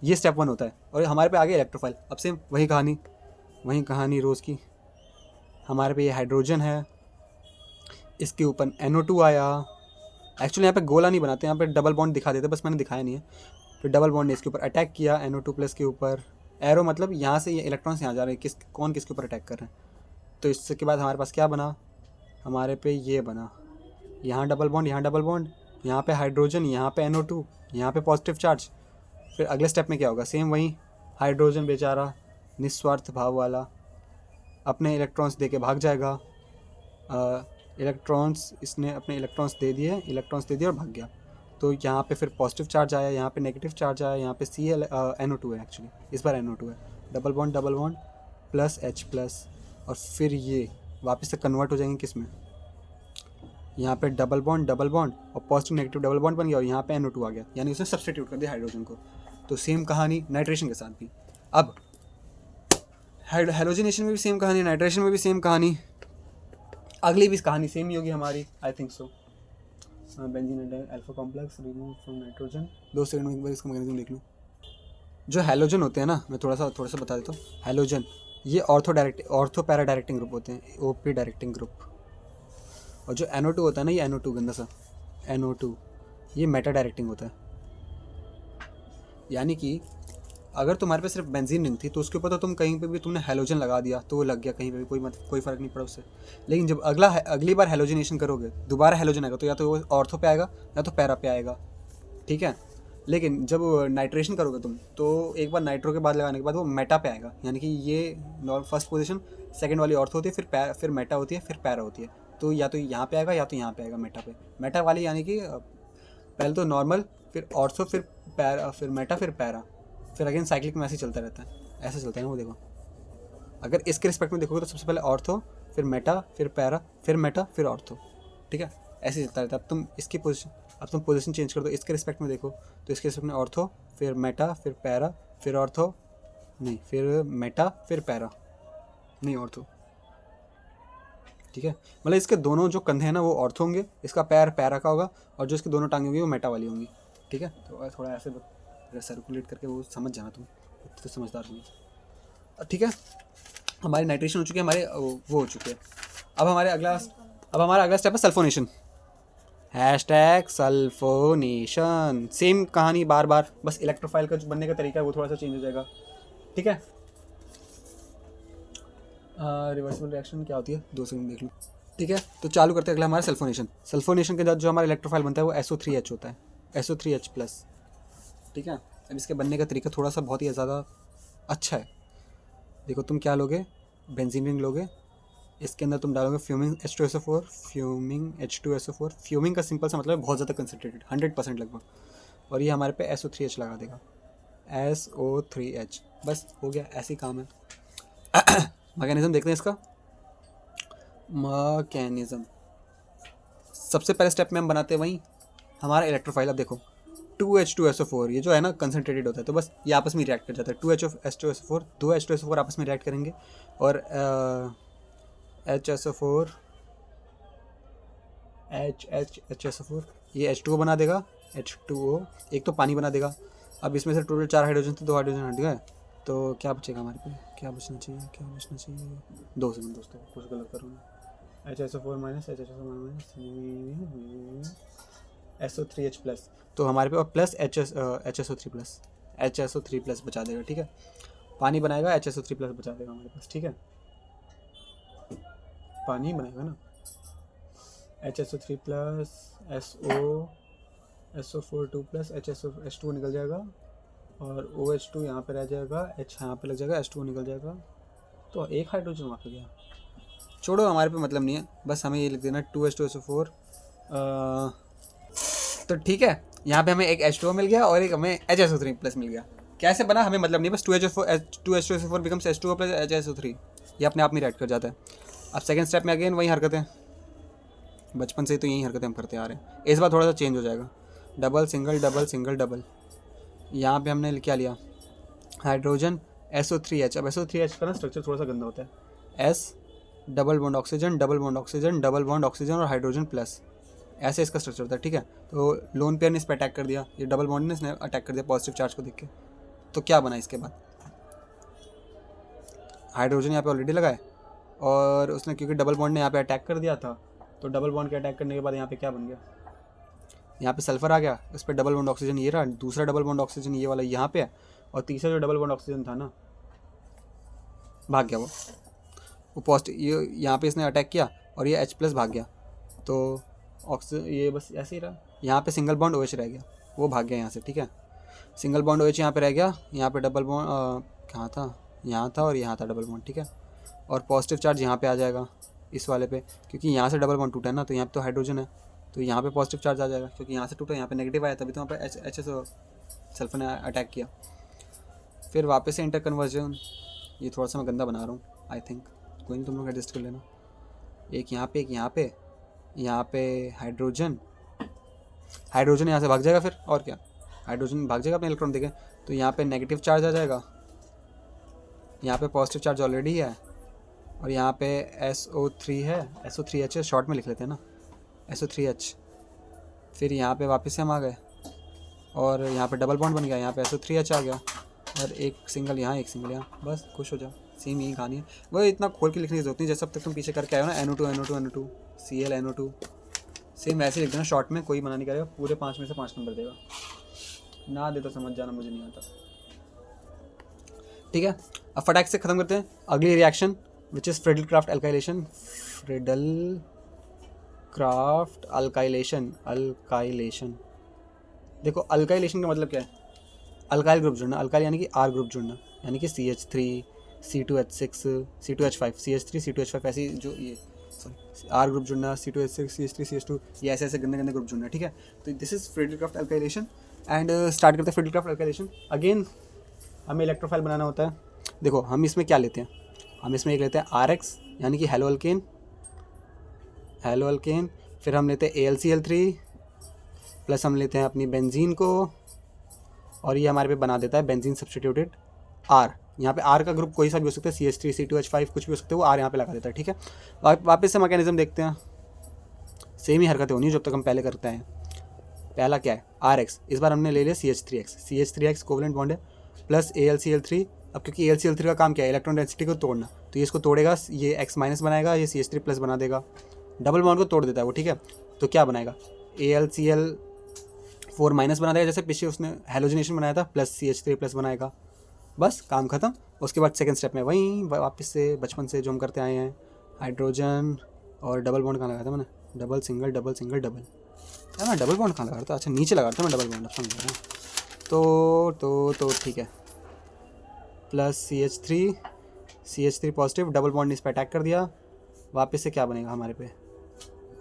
ये स्टेप 1 होता है, और हमारे पे आ गया इलेक्ट्रोफाइल। अब सेम वही कहानी रोज़ की, हमारे पे ये हाइड्रोजन है, इसके ऊपर NO2 आया, एक्चुअली यहाँ पे गोला नहीं बनाते, यहाँ पे डबल बॉन्ड दिखा देते, बस मैंने दिखाया नहीं है। फिर डबल बॉन्ड ने इसके ऊपर अटैक किया NO2+ के ऊपर, एरो मतलब यहाँ से ये इलेक्ट्रॉन्स यहाँ जा रहे हैं, कौन किसके ऊपर अटैक कर रहे हैं। तो इसके बाद हमारे पास क्या बना, हमारे पे ये बना, यहाँ डबल बॉन्ड, यहाँ डबल बॉन्ड, यहाँ पे हाइड्रोजन, यहाँ पे NO2, यहाँ पे पॉजिटिव चार्ज। फिर अगले स्टेप में क्या होगा, सेम वही, हाइड्रोजन बेचारा निस्वार्थ भाव वाला अपने इलेक्ट्रॉन्स दे के भाग जाएगा, इलेक्ट्रॉन्स इसने अपने इलेक्ट्रॉन्स दे दिए और भाग गया। तो यहाँ पे फिर पॉजिटिव चार्ज आया, यहाँ पे नेगेटिव चार्ज आया, यहाँ पे NO2 है, एक्चुअली इस बार NO2 है, डबल बॉन्ड प्लस H+, और फिर ये वापस से कन्वर्ट हो जाएंगे किस में, यहाँ पे डबल बॉन्ड और पॉजिटिव नेगेटिव डबल बॉन्ड बन गया, और यहाँ पे NO2 आ गया, यानी उसने सब्सटीट्यूट कर दिया हाइड्रोजन को। तो सेम कहानी नाइट्रेशन के साथ भी। अब हेलोजिनेशन में भी सेम कहानी, नाइट्रेशन में भी सेम कहानी, अगली भी कहानी सेम ही होगी हमारी, I think so. Benzene and alpha complex remove from nitrogen, 2 second में एक बार इसका मैकेनिज्म देख लूँ। जो हैलोजन होते हैं ना, मैं थोड़ा सा बता देता हूँ। हैलोजन ये ऑर्थो पैरा डायरेक्टिंग ग्रुप होते हैं, OP डायरेक्टिंग ग्रुप। और जो NO2 होता है ना, ये NO2 गंदा सा NO2, ये मेटा डायरेक्टिंग होता है। यानी कि अगर तुम्हारे पे सिर्फ बेंजीन रिंग थी तो उसके ऊपर तो तुम कहीं पे भी तुमने हैलोजन लगा दिया तो वो लग गया कहीं पे भी, कोई फ़र्क नहीं पड़ा उससे। लेकिन जब अगली बार हैलोजिनेशन करोगे, दोबारा हैलोजन आएगा, तो या तो वो ऑर्थो पे आएगा या तो पैरा पे आएगा। ठीक है, लेकिन जब नाइट्रेशन करोगे तुम, तो एक बार नाइट्रो के बाद लगाने के बाद वो मेटा पे आएगा, यानी कि ये फर्स्ट पोजीशन, सेकंड वाली ऑर्थो होती है, फिर मेटा होती है, फिर पैरा होती है। तो या तो यहाँ पे आएगा या तो यहाँ पे आएगा मेटा पे। मेटा वाली यानी कि पहले तो नॉर्मल, फिर ऑर्थो, फिर पैरा, फिर मेटा, फिर पैरा, फिर अगेन साइक्लिक में ऐसे ही चलता रहता है, ऐसे चलता है ना वो। देखो अगर इसके रिस्पेक्ट में देखोगे तो सबसे पहले ऑर्थो, फिर मेटा, फिर पैरा, फिर मेटा, फिर ऑर्थो, ठीक है, ऐसे ही चलता रहता है। अब तुम इसकी पोजीशन, अब तुम पोजीशन चेंज कर दो, इसके रिस्पेक्ट में देखो तो इसके रिस्पेक्ट में ऑर्थो, फिर मेटा, फिर पैरा, फिर ऑर्थो, नहीं फिर मेटा, फिर पैरा, नहीं ऑर्थो, ठीक है। मतलब इसके दोनों जो कंधे हैं ना वो ऑर्थो होंगे, इसका पैर पैरा का होगा, और जो इसकी दोनों टांगे होंगी वो मेटा वाली होंगी, ठीक है। तो थोड़ा ऐसे सर्कुलेट करके वो समझ जाना तुम, तो समझदार होंगे, ठीक है। हमारी नाइट्रेशन हो चुकी है, हमारे वो हो चुके हैं। अब हमारा अगला स्टेप है सल्फोनेशन। हैशटैग सल्फोनेशन, सेम कहानी बार बार, बस इलेक्ट्रोफाइल का जो बनने का तरीका है वो थोड़ा सा चेंज हो जाएगा, ठीक है। रिवर्सिबल रिएक्शन क्या होती है, 2 सेकंड देख लो, ठीक है। तो चालू करते हैं अगला हमारा सल्फोनेशन। सल्फोनेशन के बाद जो हमारा इलेक्ट्रोफाइल बनता है वो SO3H होता है, SO3H+, ठीक है। अब इसके बनने का तरीका थोड़ा सा बहुत ही ज़्यादा अच्छा है। देखो तुम क्या लोगे, बेंजीन रिंग लोगे, इसके अंदर तुम डालोगे fuming H2SO4, fuming H2SO4। Fuming का सिंपल सा मतलब बहुत ज़्यादा कंसनट्रेटेड, 100% लगभग, और ये हमारे पे SO3H लगा देगा, SO3H, बस हो गया, ऐसे ही काम है। मैकेनिज्म देखते हैं इसका। मैकेनिज्म सबसे पहले स्टेप में हम बनाते हैं वहीं हमारा इलेक्ट्रोफाइल। अब देखो 2H2SO4 ये जो है ना कंसनट्रेटेड होता है, तो बस ये आपस में रिएक्ट कर जाता है। 2H2SO4, 2 H2SO4 आपस में रिएक्ट करेंगे, और HSO4 HSO4 ये H2O बना देगा, H2O एक तो पानी बना देगा। अब इसमें से टोटल 4 हाइड्रोजन थे, 2 हाइड्रोजन हट गए, तो क्या बचेगा हमारे पे, क्या बचना चाहिए, 2 सेकंड दोस्तों, कुछ गलत करूँगा। HSO4 माइनस SO3H+, तो हमारे पे और प्लस HSO3+ बचा देगा, ठीक है। पानी बनाएगा, HSO3+ बचा देगा हमारे पास, ठीक है। पानी बनाएगा ना, HSO3+, SO4 2+ H2O निकल जाएगा, और OH2 यहाँ पे रह जाएगा, H यहाँ पे लग जाएगा, H2O निकल जाएगा, तो एक हाइड्रोजन वहाँ पे गया। छोड़ो, हमारे पे मतलब नहीं है, बस हमें ये लिख देना 2H2SO4। तो ठीक है, यहाँ पे हमें एक H2O मिल गया और एक हमें HSO3+ मिल गया। कैसे बना हमें मतलब नहीं, बस 2H2SO4 बिकम्स H2O + HSO3, ये अपने आप में रिएक्ट कर जाता है। अब सेकेंड स्टेप में अगेन वही हरकतें, बचपन से तो यही हरकतें हम करते आ रहे हैं, इस बार थोड़ा सा चेंज हो जाएगा। Double single double single double, यहाँ पे हमने क्या लिया, हाइड्रोजन SO3H। अब SO3H का ना स्ट्रक्चर थोड़ा सा गंदा होता है, S double bond oxygen, double bond oxygen, double bond oxygen और हाइड्रोजन प्लस, ऐसे इसका स्ट्रक्चर होता है, ठीक है। तो लोन पेयर ने इस पर अटैक कर दिया, ये डबल बॉन्ड ने इसने अटैक कर दिया पॉजिटिव चार्ज को देख के, तो क्या बना इसके बाद, हाइड्रोजन यहाँ पे ऑलरेडी लगा है, और उसने क्योंकि डबल बॉन्ड ने यहाँ पे अटैक कर दिया था, तो डबल बॉन्ड के अटैक करने के बाद यहाँ पे क्या बन गया, यहाँ पे सल्फर आ गया, इस पर डबल बॉन्ड ऑक्सीजन ये रहा, दूसरा डबल बॉन्ड ऑक्सीजन ये वाला यहाँ पे है, और तीसरा जो डबल बॉन्ड ऑक्सीजन था ना भाग गया वो पॉजिटिव, ये यहाँ पे इसने अटैक किया और ये H+ भाग गया, तो ऑक्सीजन ये बस ऐसे ही रहा। यहाँ पे सिंगल बॉन्ड OH रह गया, वो भाग गया यहाँ से, ठीक है। सिंगल बॉन्ड OH यहाँ पे रह गया, यहाँ पे डबल बॉन्ड कहाँ था, यहाँ था और यहाँ था डबल बॉन्ड, ठीक है। और पॉजिटिव चार्ज यहाँ पे आ जाएगा इस वाले पे, क्योंकि यहाँ से डबल बॉन्ड टूटा है ना, तो यहाँ पे तो हाइड्रोजन है, तो यहाँ पे पॉजिटिव चार्ज आ जाएगा, क्योंकि यहाँ से टूटा, यहाँ पे नेगेटिव आया, तभी तो यहाँ पे HSO सल्फर ने अटैक किया। फिर वापस से इंटर कन्वर्जन, ये थोड़ा सा मैं गंदा बना रहा हूँ आई थिंक, कोई नहीं तुम लोग एडजस्ट कर लेना। एक यहाँ पे, एक यहाँ पे हाइड्रोजन यहाँ से भाग जाएगा फिर, और क्या, हाइड्रोजन भाग जाएगा अपने इलेक्ट्रॉन देके, तो यहाँ पे नेगेटिव चार्ज आ जाएगा, यहाँ पे पॉजिटिव चार्ज ऑलरेडी है, और यहाँ पे SO3 है, SO3H शॉर्ट में लिख लेते हैं ना, SO3H। फिर यहाँ पे वापस से हम आ गए, और यहाँ पे डबल बॉन्ड बन गया, यहाँ पे SO3H आ गया, और एक सिंगल यहाँ, एक सिंगल यहाँ, बस खुश हो जाओ, सेम यही कहानी है। वो इतना खोल के लिखने की जरूरत नहीं, जैसे अब तक तुम पीछे करके आए हो ना, NO2 Cl NO2, सेम वैसे लिख देना शॉर्ट में, कोई मना नहीं करेगा, पूरे 5 में से 5 नंबर देगा, ना दे तो समझ जाना मुझे नहीं आता, ठीक है। अब फटाक से ख़त्म करते हैं अगली reaction, which is Friedel craft alkylation. देखो अल्काइलेशन का मतलब क्या है, अल्काइल ग्रुप जुड़ना, अल्काइल यानी कि R ग्रुप जुड़ना, यानी कि CH3 C2H6 C2H5 CH3 C2H5 ऐसी जो ये सॉरी आर ग्रुप जुड़ना, C2H6 CH3 CH2, ये ऐसे ऐसे गंदे गंदे ग्रुप जुड़ना, ठीक है। तो this is Friedel-Crafts alkylation and start करते हैं फ्रीडल-क्राफ्ट अल्काइलेशन। अगेन हमें इलेक्ट्रोफाइल बनाना होता है। देखो हम इसमें क्या लेते हैं, हम इसमें एक लेते हैं RX यानी कि हेलो अल्केन, फिर हम लेते हैं AlCl3 प्लस हम लेते हैं अपनी बेंजीन को, और ये हमारे पे बना देता है बेंजीन सब्सटीट्यूटेड R। यहाँ पे R का ग्रुप कोई सा भी हो सकता है, CH3 C2H5 कुछ भी हो सकता है, वो R यहाँ पे लगा देता है, ठीक है। वापस से मैकेनिज्म देखते हैं, सेम ही हरकतें होनी है जब तक हम पहले करते हैं। पहला क्या है RX, इस बार हमने ले लिया CH3X कोवलेंट बॉन्ड है प्लस AlCl3। अब क्योंकि AlCl3 का काम क्या है, इलेक्ट्रॉन डेंसिटी को तोड़ना, तो ये इसको तोड़ेगा, ये X माइनस बनाएगा, ये CH3 प्लस बना देगा, डबल बॉन्ड को तोड़ देता है वो, ठीक है। तो क्या बनाएगा, AlCl4 माइनस बना देगा, जैसे पीछे उसने हेलोजिनेशन बनाया था, प्लस CH3 प्लस बनाएगा, बस काम खत्म। उसके बाद सेकंड स्टेप में वहीं वापस से बचपन से जो हम करते आए हैं, हाइड्रोजन और डबल बॉन्ड कहाँ लगाया था मैंने, double single double single double, है ना, डबल बॉन्ड कहाँ लगा था, अच्छा नीचे लगा था मैं डबल बॉन्ड, समझ गया। तो ठीक है, plus CH3 positive, double bond इस पर अटैक कर दिया, वापस से क्या बनेगा हमारे पे,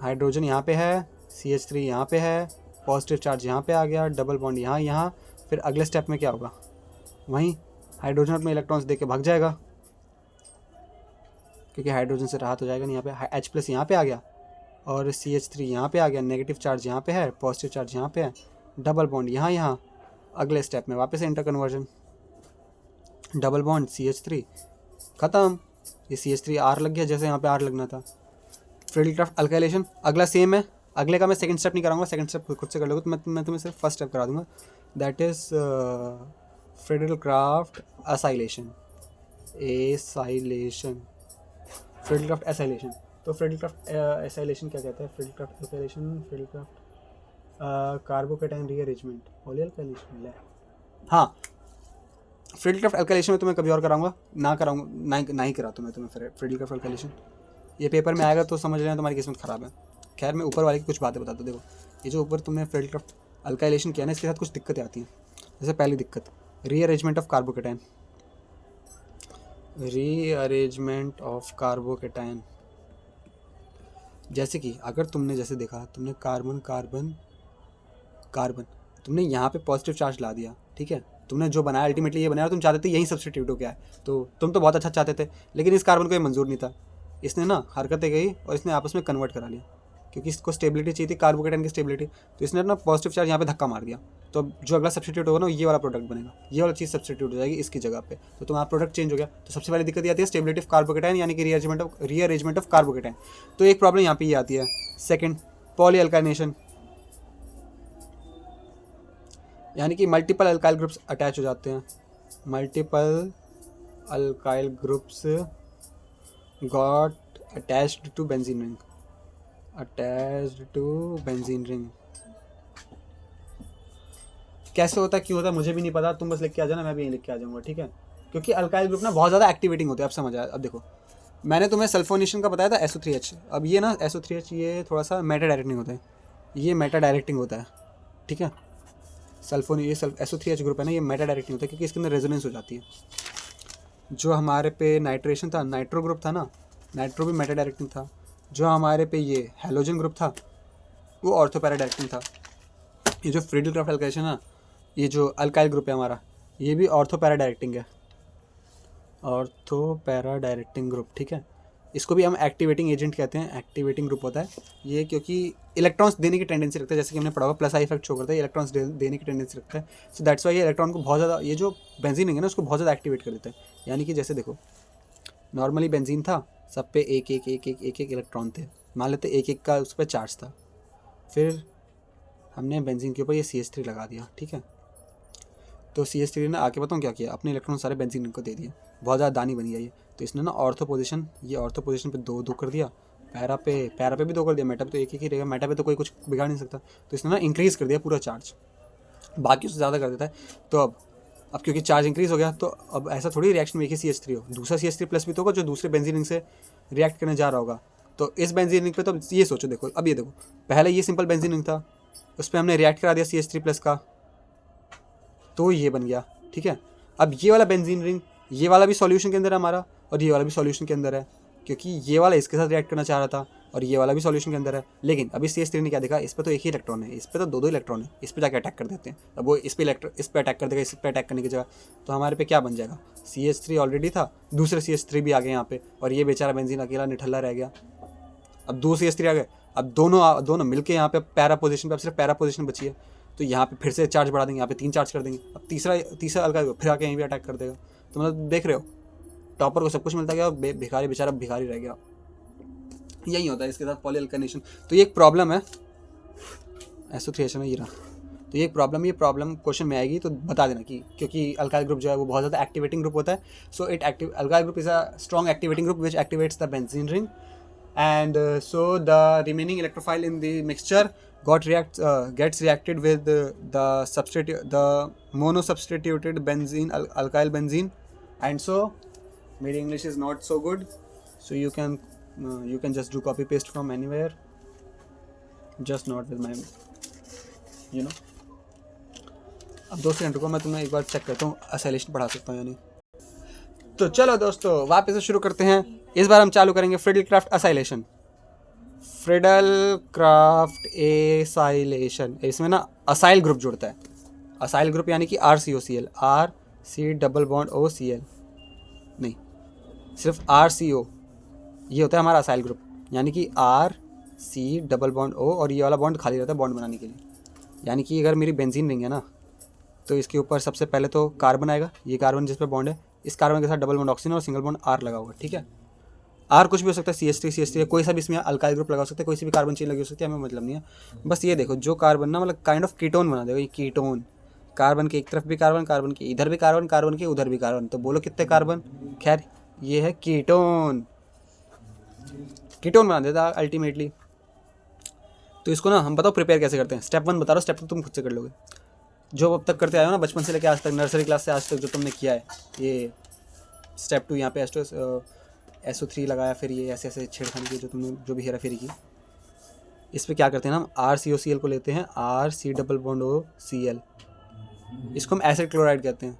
हाइड्रोजन यहाँ पे है, CH3 यहाँ पे है, पॉजिटिव चार्ज यहाँ पे आ गया, डबल बॉन्ड यहाँ, फिर अगले स्टेप में क्या होगा, वहीं हाइड्रोजन अपने इलेक्ट्रॉन्स दे के भाग जाएगा, क्योंकि हाइड्रोजन से राहत हो जाएगा नहीं, यहाँ पे H प्लस यहाँ पे आ गया और CH3 यहाँ पे आ गया, नेगेटिव चार्ज यहाँ पे है, पॉजिटिव चार्ज यहाँ पे है, डबल बॉन्ड यहाँ, अगले स्टेप में वापस inter conversion, double bond CH3 ख़त्म, ये CH3 R लग गया जैसे यहाँ पे R लगना था। फ्रीडल-क्राफ्ट अल्काइलेशन अगला सेम है, अगले का मैं सेकंड स्टेप नहीं कराऊंगा, सेकंड स्टेप खुद से कर लोगे, तो मैं तुम्हें सिर्फ फर्स्ट स्टेप करा दूंगा, that is Friedel Crafts acylation, Friedel Crafts acylation. तो फ्रीडल-क्राफ्ट एसाइलेशन क्या कहता है, Friedel Crafts acylation, Friedel Crafts carbocation rearrangement, polyalkylation, हाँ फ्रीडल-क्राफ्ट अल्काइलेशन में तुम्हें कभी और कराऊंगा, ना ही कराता हूँ मैं तुम्हें फ्रीडल-क्राफ्ट अल्काइलेशन, ये पेपर में आएगा तो समझ लेना तुम्हारी किस्मत ख़राब है। खैर मैं ऊपर वाले की कुछ बातें बताता हूँ। देखो ये जो ऊपर तुमने फ्रीडल-क्राफ्ट अल्काइलेशन किया ना, इसके साथ कुछ दिक्कतें आती हैं। जैसे पहली दिक्कत, रीअरेंजमेंट ऑफ कार्बोकेटाइन, जैसे कि अगर तुमने जैसे देखा, तुमने कार्बन तुमने यहाँ पे पॉजिटिव चार्ज ला दिया, ठीक है, तुमने जो बनाया अल्टीमेटली ये बनाया, तुम चाहते थे यही सब्स्टिट्यूट हो गया है, तो तुम तो बहुत अच्छा चाहते थे, लेकिन इस कार्बन को ये मंजूर नहीं था, इसने ना हरकतें गई और इसने आपस में कन्वर्ट करा लिया, क्योंकि इसको स्टेबिलिटी चाहिए थी, कार्बोकेटाइन की स्टेबिलिटी, तो इसने अपना पॉजिटिव चार्ज यहाँ पे धक्का मार दिया, तो अब जो अगला सब्स्टिट्यूट होगा ना, ये वाला प्रोडक्ट बनेगा, ये वाला चीज़ सब्स्टिट्यूट हो जाएगी इसकी जगह पे, तो तुम्हारा प्रोडक्ट चेंज हो गया। तो सबसे पहले दिक्कत ये आती है स्टेबिलिटी ऑफ कार्बोकेटाइन, यानी कि रीअरेंजमेंट ऑफ कार्बोकेटाइन, तो एक प्रॉब्लम यहाँ पे ये आती है। सेकेंड, पॉलीअल्काइनेशन, यानी कि मल्टीपल अल्काइल ग्रुप्स अटैच हो जाते हैं, multiple alkyl groups got attached to benzene ring, कैसे होता है, क्यों होता है, मुझे भी नहीं पता, तुम बस लिख के आ जाना, मैं भी यहीं लिख के आ जाऊँगा, ठीक है, क्योंकि अल्काइल ग्रुप ना बहुत ज़्यादा एक्टिवेटिंग होते हैं। अब समझ आया। अब देखो मैंने तुम्हें सल्फोनेशन का बताया था SO3H, अब ये ना SO3H ये थोड़ा सा मेटा डायरेक्टिंग होता है, ये मेटा डायरेक्टिंग होता है, ठीक है, SO3H ग्रुप है ना, ये मेटा डायरेक्टिंग होता है, क्योंकि इसके अंदर रेजोनेंस हो जाती है। जो हमारे पे नाइट्रेशन था, नाइट्रो ग्रुप था ना, नाइट्रो भी मेटा डायरेक्टिंग था, जो हमारे पे ये हेलोजन ग्रुप था वो ऑर्थो पैरा डायरेक्टिंग था। ये जो फ्रीडल-क्राफ्ट अल्काइलेशन है ना, ये जो अल्काइल ग्रुप है हमारा, ये भी ऑर्थो पैरा डायरेक्टिंग है, ऑर्थो पैरा डायरेक्टिंग ग्रुप, ठीक है। इसको भी हम एक्टिवेटिंग एजेंट कहते हैं, एक्टिवेटिंग ग्रुप होता है ये, क्योंकि इलेक्ट्रॉन्स देने की टेंडेंसी रखता है, जैसे कि हमने पढ़ा हुआ प्लस आई इफेक्ट शो करता है, इलेक्ट्रॉन्स देने की टेंडेंसी रखता है, सो दैट्स वाई ये इलेक्ट्रॉन को बहुत ज़्यादा, ये जो बेंजीन है ना उसको बहुत ज़्यादा एक्टिवेट कर देता है। यानी कि जैसे देखो नॉर्मली बेंजीन था, सब पे एक इलेक्ट्रॉन थे, मान लेते एक का उस पर चार्ज था, फिर हमने बेंजीन के ऊपर ये CH3 लगा दिया, ठीक है, तो CH3 ने आके बताऊँ क्या किया, अपने इलेक्ट्रॉन सारे बेंजीन को दे दिए, बहुत ज़्यादा दानी बनी है ये, तो इसने ना ऑर्थो पोजीशन पे दो कर दिया, पैरा पे भी 2 कर दिया, मेटा पे तो एक ही रहेगा, मेटा पे तो कोई कुछ बिगाड़ नहीं सकता, तो इसने ना इंक्रीज़ कर दिया पूरा चार्ज, बाकी उससे ज़्यादा कर देता है। तो अब क्योंकि चार्ज इंक्रीज़ हो गया, तो अब ऐसा थोड़ी रिएक्शन में एक ही CH3 हो, दूसरा CH3 प्लस भी तो होगा जो दूसरे बेंजीन रिंग से रिएक्ट करने जा रहा होगा, तो इस बेंजीन रिंग पे तो ये सोचो, देखो अब ये देखो, पहले ये सिंपल बेंजीन रिंग था, उस पर हमने रिएक्ट करा दिया CH3 प्लस का, तो ये बन गया, ठीक है। अब ये वाला बेंजीन रिंग, ये वाला भी सॉल्यूशन के अंदर है हमारा, और ये वाला भी सॉल्यूशन के अंदर है, क्योंकि ये वाला इसके साथ रिएक्ट करना चाह रहा था, और ये वाला भी सॉल्यूशन के अंदर है। लेकिन अभी CH3 ने क्या देखा, इस पे तो एक ही इलेक्ट्रॉन है, इस पे तो दो इलेक्ट्रॉन है, इस पे जाके अटैक कर देते हैं। अब वो इस पे अटैक कर देगा, इस पे अटैक करने की जगह, तो हमारे पे क्या बन जाएगा, CH3 ऑलरेडी था, दूसरे CH3 भी आ गए यहाँ पे, और ये बेचारा बेंजीन अकेला निठल्ला रह गया। अब 2 CH3 आ गए, अब दोनों मिलके यहाँ पे पैरा पोजीशन पे, अब सिर्फ पैरा पोजीशन बची है, तो यहाँ पे फिर से चार्ज बढ़ा देंगे, यहाँ पे 3 चार्ज कर देंगे, अब तीसरा अल्काइल फिर आके यहीं भी अटैक कर देगा। तो मतलब देख रहे हो, टॉपर को सब कुछ मिलता गया, भिखारी बेचारा भिखारी रह गया। यही होता है इसके साथ पॉली अल्काइनेशन। तो ये एक प्रॉब्लम है, SO3H है ये रहा। तो ये प्रॉब्लम क्वेश्चन में आएगी, तो बता देना कि क्योंकि अल्काइल ग्रुप जो है वो बहुत ज़्यादा एक्टिवेटिंग ग्रुप होता है। So alkyl group is a strong activating group which activates the benzene ring, and so the remaining electrophile in the mixture gets reacted with the monosubstituted benzene alkyl benzene, and so मेरी English is not so good, so you can just do copy paste from anywhere, just not with my अब 2 second रुको, मैं तुम्हें एक बार check करता हूँ असैलेशन पढ़ा सकता हूँ या नहीं। तो चलो दोस्तों वापस से शुरू करते हैं। इस बार हम चालू करेंगे फ्रिडल-क्राफ्ट असाइलेशन। फ्रिडल-क्राफ्ट एसाइलेशन, इसमें ना असाइल ग्रुप जुड़ता है। असाइल ग्रुप यानी कि RCOCl, RC double bond OCl, नहीं सिर्फ RCO, ये होता है हमारा असाइल ग्रुप, यानी कि RC डबल बॉन्ड O, और ये वाला बॉन्ड खाली रहता है बॉन्ड बनाने के लिए। यानी कि अगर मेरी बेंजीन रिंग है ना, तो इसके ऊपर सबसे पहले तो कार्बन आएगा, ये कार्बन जिस पे बॉन्ड है, इस कार्बन के साथ डबल बॉन्ड ऑक्सीजन और सिंगल बॉन्ड R लगा होगा, ठीक है। R कुछ भी हो सकता है, CH3 कोई सा भी इसमें अल्काइल ग्रुप लगा सकते हैं, कोई सी भी कार्बन चेन लगी हो सकती है, हमें मतलब नहीं है। बस ये देखो, जो कार्बन ना मतलब काइंड ऑफ कीटोन बना देगा, ये कीटोन, कार्बन के एक तरफ भी कार्बन, कार्बन के इधर भी कार्बन, कार्बन के उधर भी कार्बन, तो बोलो कितने कार्बन, खैर ये है कीटोन बना देता अल्टीमेटली। तो इसको ना हम बताओ प्रिपेयर कैसे करते हैं। स्टेप 1 बता रहा हूँ, स्टेप 2 तुम खुद से कर लोगे, जो अब तक करते आए हो ना बचपन से लेकर आज तक, नर्सरी क्लास से आज तक जो तुमने किया है। ये स्टेप 2 यहाँ पे SO3 लगाया, फिर ये ऐसे ऐसे छेड़खानी की जो तुमने जो भी हेरा फेरी की, इस पर क्या करते हैं ना, हम RCOCl को लेते हैं, RC डबल बॉन्ड OCl, इसको हम एसिड क्लोराइड कहते हैं,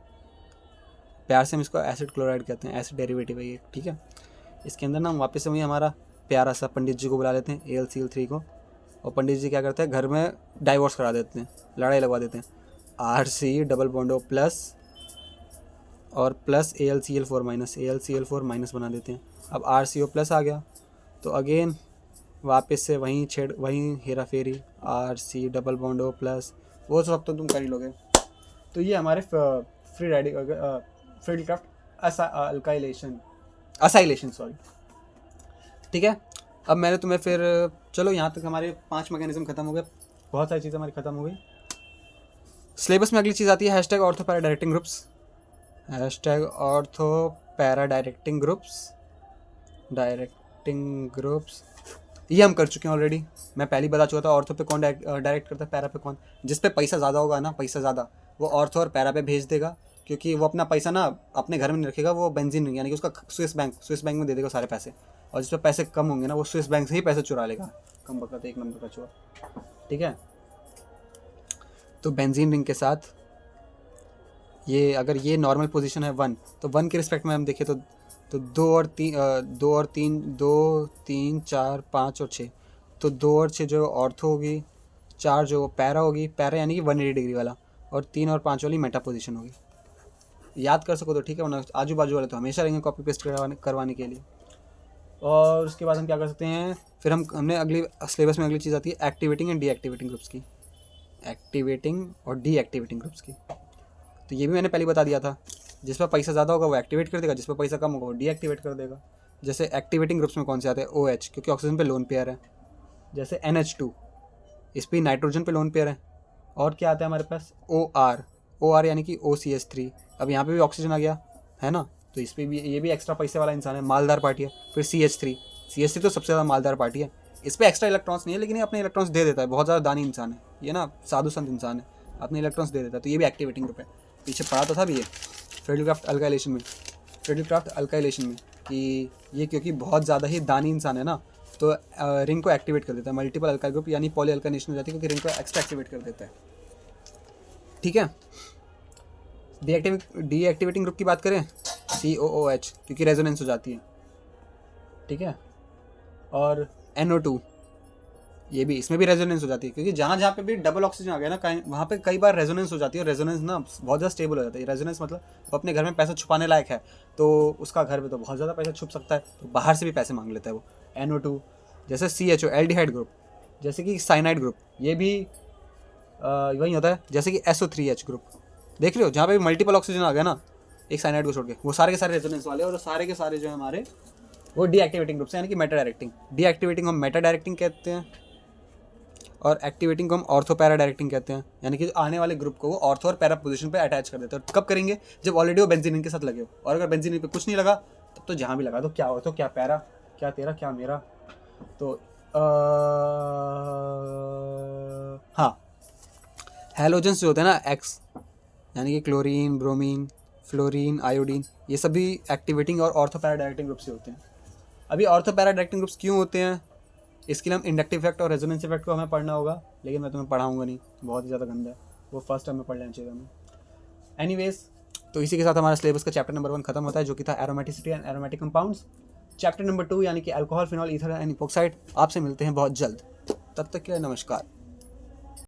प्यार से हम इसको एसिड क्लोराइड कहते हैं, एसिड डेरिवेटिव है ये, ठीक है। इसके अंदर ना हम वापस से वही हमारा प्यारा सा पंडित जी को बुला लेते हैं, AlCl3 को, और पंडित जी क्या करते हैं, घर में डाइवोर्स करा देते हैं, लड़ाई लगवा देते हैं, RC double bond O plus और प्लस AlCl4 माइनस बना देते हैं। अब RCO प्लस आ गया, तो अगेन वापस से वहीं हेरा फेरी, RC double bond O plus, वो सब तो तुम कर ही लोगे। तो ये हमारे फ्रिडल-क्राफ्ट असाइलेशन, सॉरी, ठीक है। अब मैंने तुम्हें फिर, चलो यहाँ तक हमारे 5 मैकेनिज्म खत्म हो गए, बहुत सारी चीज़ें हमारी खत्म हो गई। सिलेबस में अगली चीज़ आती है #ortho para directing groups, #ortho para directing groups, ये हम कर चुके हैं ऑलरेडी। मैं पहले बता चुका था ऑर्थो पे कौन डायरेक्ट करता है, पैरा पे कौन। जिस पे पैसा ज़्यादा होगा ना, पैसा ज़्यादा, वो ऑर्थो और पैरा पे भेज देगा, क्योंकि वो अपना पैसा ना अपने घर में नहीं रखेगा, वो बेंजीन यानी कि उसका स्विस बैंक में दे देगा सारे पैसे, और जिस पे पैसे कम होंगे ना, वो स्विस बैंक से ही पैसे चुरा लेगा, कम बकता 1 नंबर का चुरा, ठीक है। तो बेंजीन रिंग के साथ ये, अगर ये नॉर्मल पोजीशन है 1, तो 1 के रिस्पेक्ट में हम देखें तो 2 और 3 4 5 और 6, तो 2 और 6 जो ऑर्थो होगी, 4 जो पैरा होगी, पैरा यानी कि 180 डिग्री वाला, और 3 और 5 वाली मेटा पोजीशन होगी। याद कर सको तो ठीक है, वरना आजू बाजू वाले तो हमेशा रहेंगे कॉपी पेस्ट करवाने के लिए। और उसके बाद हम क्या कर सकते हैं, फिर हमने अगली सिलेबस में अगली चीज़ आती है एक्टिवेटिंग एंड डीएक्टिवेटिंग ग्रुप्स की, एक्टिवेटिंग और डीएक्टिवेटिंग ग्रुप्स की। तो ये भी मैंने पहले बता दिया था, जिस पर पैसा ज़्यादा होगा वो एक्टिवेट कर देगा, जिस पर पैसा कम होगा वो डीएक्टिवेट कर देगा। जैसे एक्टिवेटिंग ग्रुप्स में कौन से आते हैं, OH, क्योंकि ऑक्सीजन पे लोन पेयर है, जैसे NH2, इस पर नाइट्रोजन पे लोन पेयर है। और क्या आता है हमारे पास, OR यानी कि OCH3, अब यहाँ पे भी ऑक्सीजन आ गया है ना, तो इस पर भी, ये भी एक्स्ट्रा पैसे वाला इंसान है, मालदार पार्टी है। फिर CH3 तो सबसे ज़्यादा मालदार पार्टी है, इस पर एक्स्ट्रा इलेक्ट्रॉन्स नहीं है, लेकिन ये अपने इलेक्ट्रॉन्स दे देता है, बहुत ज़्यादा दानी इंसान है ये ना, साधु संत इंसान है, अपने इलेक्ट्रॉन्स दे देता है, तो ये भी एक्टिवेटिंग ग्रुप है। पीछे पढ़ा तो था भी ये फ्रिडल-क्राफ्ट अल्काइलेशन में कि ये क्योंकि बहुत ज़्यादा ही दानी इंसान है ना, तो रिंग को एक्टिवेट कर देता है, मल्टीपल अल्काइल ग्रुप यानी पॉली अल्काइलेशन हो जाती है, क्योंकि रिंग को एक्स्ट्रा एक्टिवेट कर देता है, ठीक है। डीएक्टिवेटिंग ग्रुप की बात करें, COOH, क्योंकि रेजोनेंस हो जाती है, ठीक है। और NO2, ये भी, इसमें भी रेजोनेंस हो जाती है, क्योंकि जहाँ जहाँ पे भी डबल ऑक्सीजन आ गया ना, कहीं वहाँ पे कई बार रेजोनेंस हो जाती है। रेजोनेंस ना बहुत ज़्यादा स्टेबल हो जाता है। रेजोनेंस मतलब वो अपने घर में पैसा छुपाने लायक है, तो उसका घर पे तो बहुत ज़्यादा पैसा छुप सकता है, तो बाहर से भी पैसे मांग लेता है वो। NO2, जैसे CHO एल्डिहाइड ग्रुप, जैसे कि साइनाइड ग्रुप, ये भी वही होता है। जैसे कि SO3H ग्रुप, देख रहे हो, जहाँ पे भी मल्टीपल ऑक्सीजन आ गया ना एक साइनाइड को छोड़ के, वो सारे के सारे रेजोनेंस वाले, और सारे के सारे जो है हमारे वो डीएक्टिवेटिंग ग्रुप्स हैं, यानी कि मेटा डायरेक्टिंग। डीएक्टिवेटिंग हम मेटा डायरेक्टिंग कहते हैं, और एक्टिवेटिंग को हम ऑर्थो पैरा डायरेक्टिंग कहते हैं, यानी कि आने वाले ग्रुप को वो ऑर्थो और पैरा पोजीशन पे अटैच कर देते हैं। कब करेंगे? जब ऑलरेडी वो बेंजीन के साथ लगे हो, और अगर बेंजीन पे कुछ नहीं लगा तब तो जहाँ भी लगा दो, क्या ऑर्थो क्या पैरा, क्या तेरा क्या मेरा। तो हाँ, हैलोजेंस जो होते हैं ना, एक्स, यानी कि क्लोरीन, ब्रोमीन, फ्लोरीन, आयोडीन, ये सभी एक्टिवेटिंग और ऑर्थो पैरा डायरेक्टिंग ग्रुप से होते हैं। अभी ऑर्थो पैरा डायरेक्टिंग ग्रुप्स क्यों होते हैं, इसके लिए हम इंडक्टिव इफेक्ट और रेजोनेंस इफेक्ट को हमें पढ़ना होगा, लेकिन मैं तुम्हें पढ़ाऊंगा नहीं, बहुत ही ज़्यादा गंदा है, वो फर्स्ट टाइम में पढ़ लेना चाहिए हमें। एनीवेज, तो इसी के साथ हमारा सिलेबस का चैप्टर नंबर 1 खत्म होता है, जो कि था aromaticity and aromatic compounds. Chapter number 2 यानी कि alcohol, phenol, ether and epoxide, आपसे मिलते हैं बहुत जल्द। तब तक के लिए नमस्कार।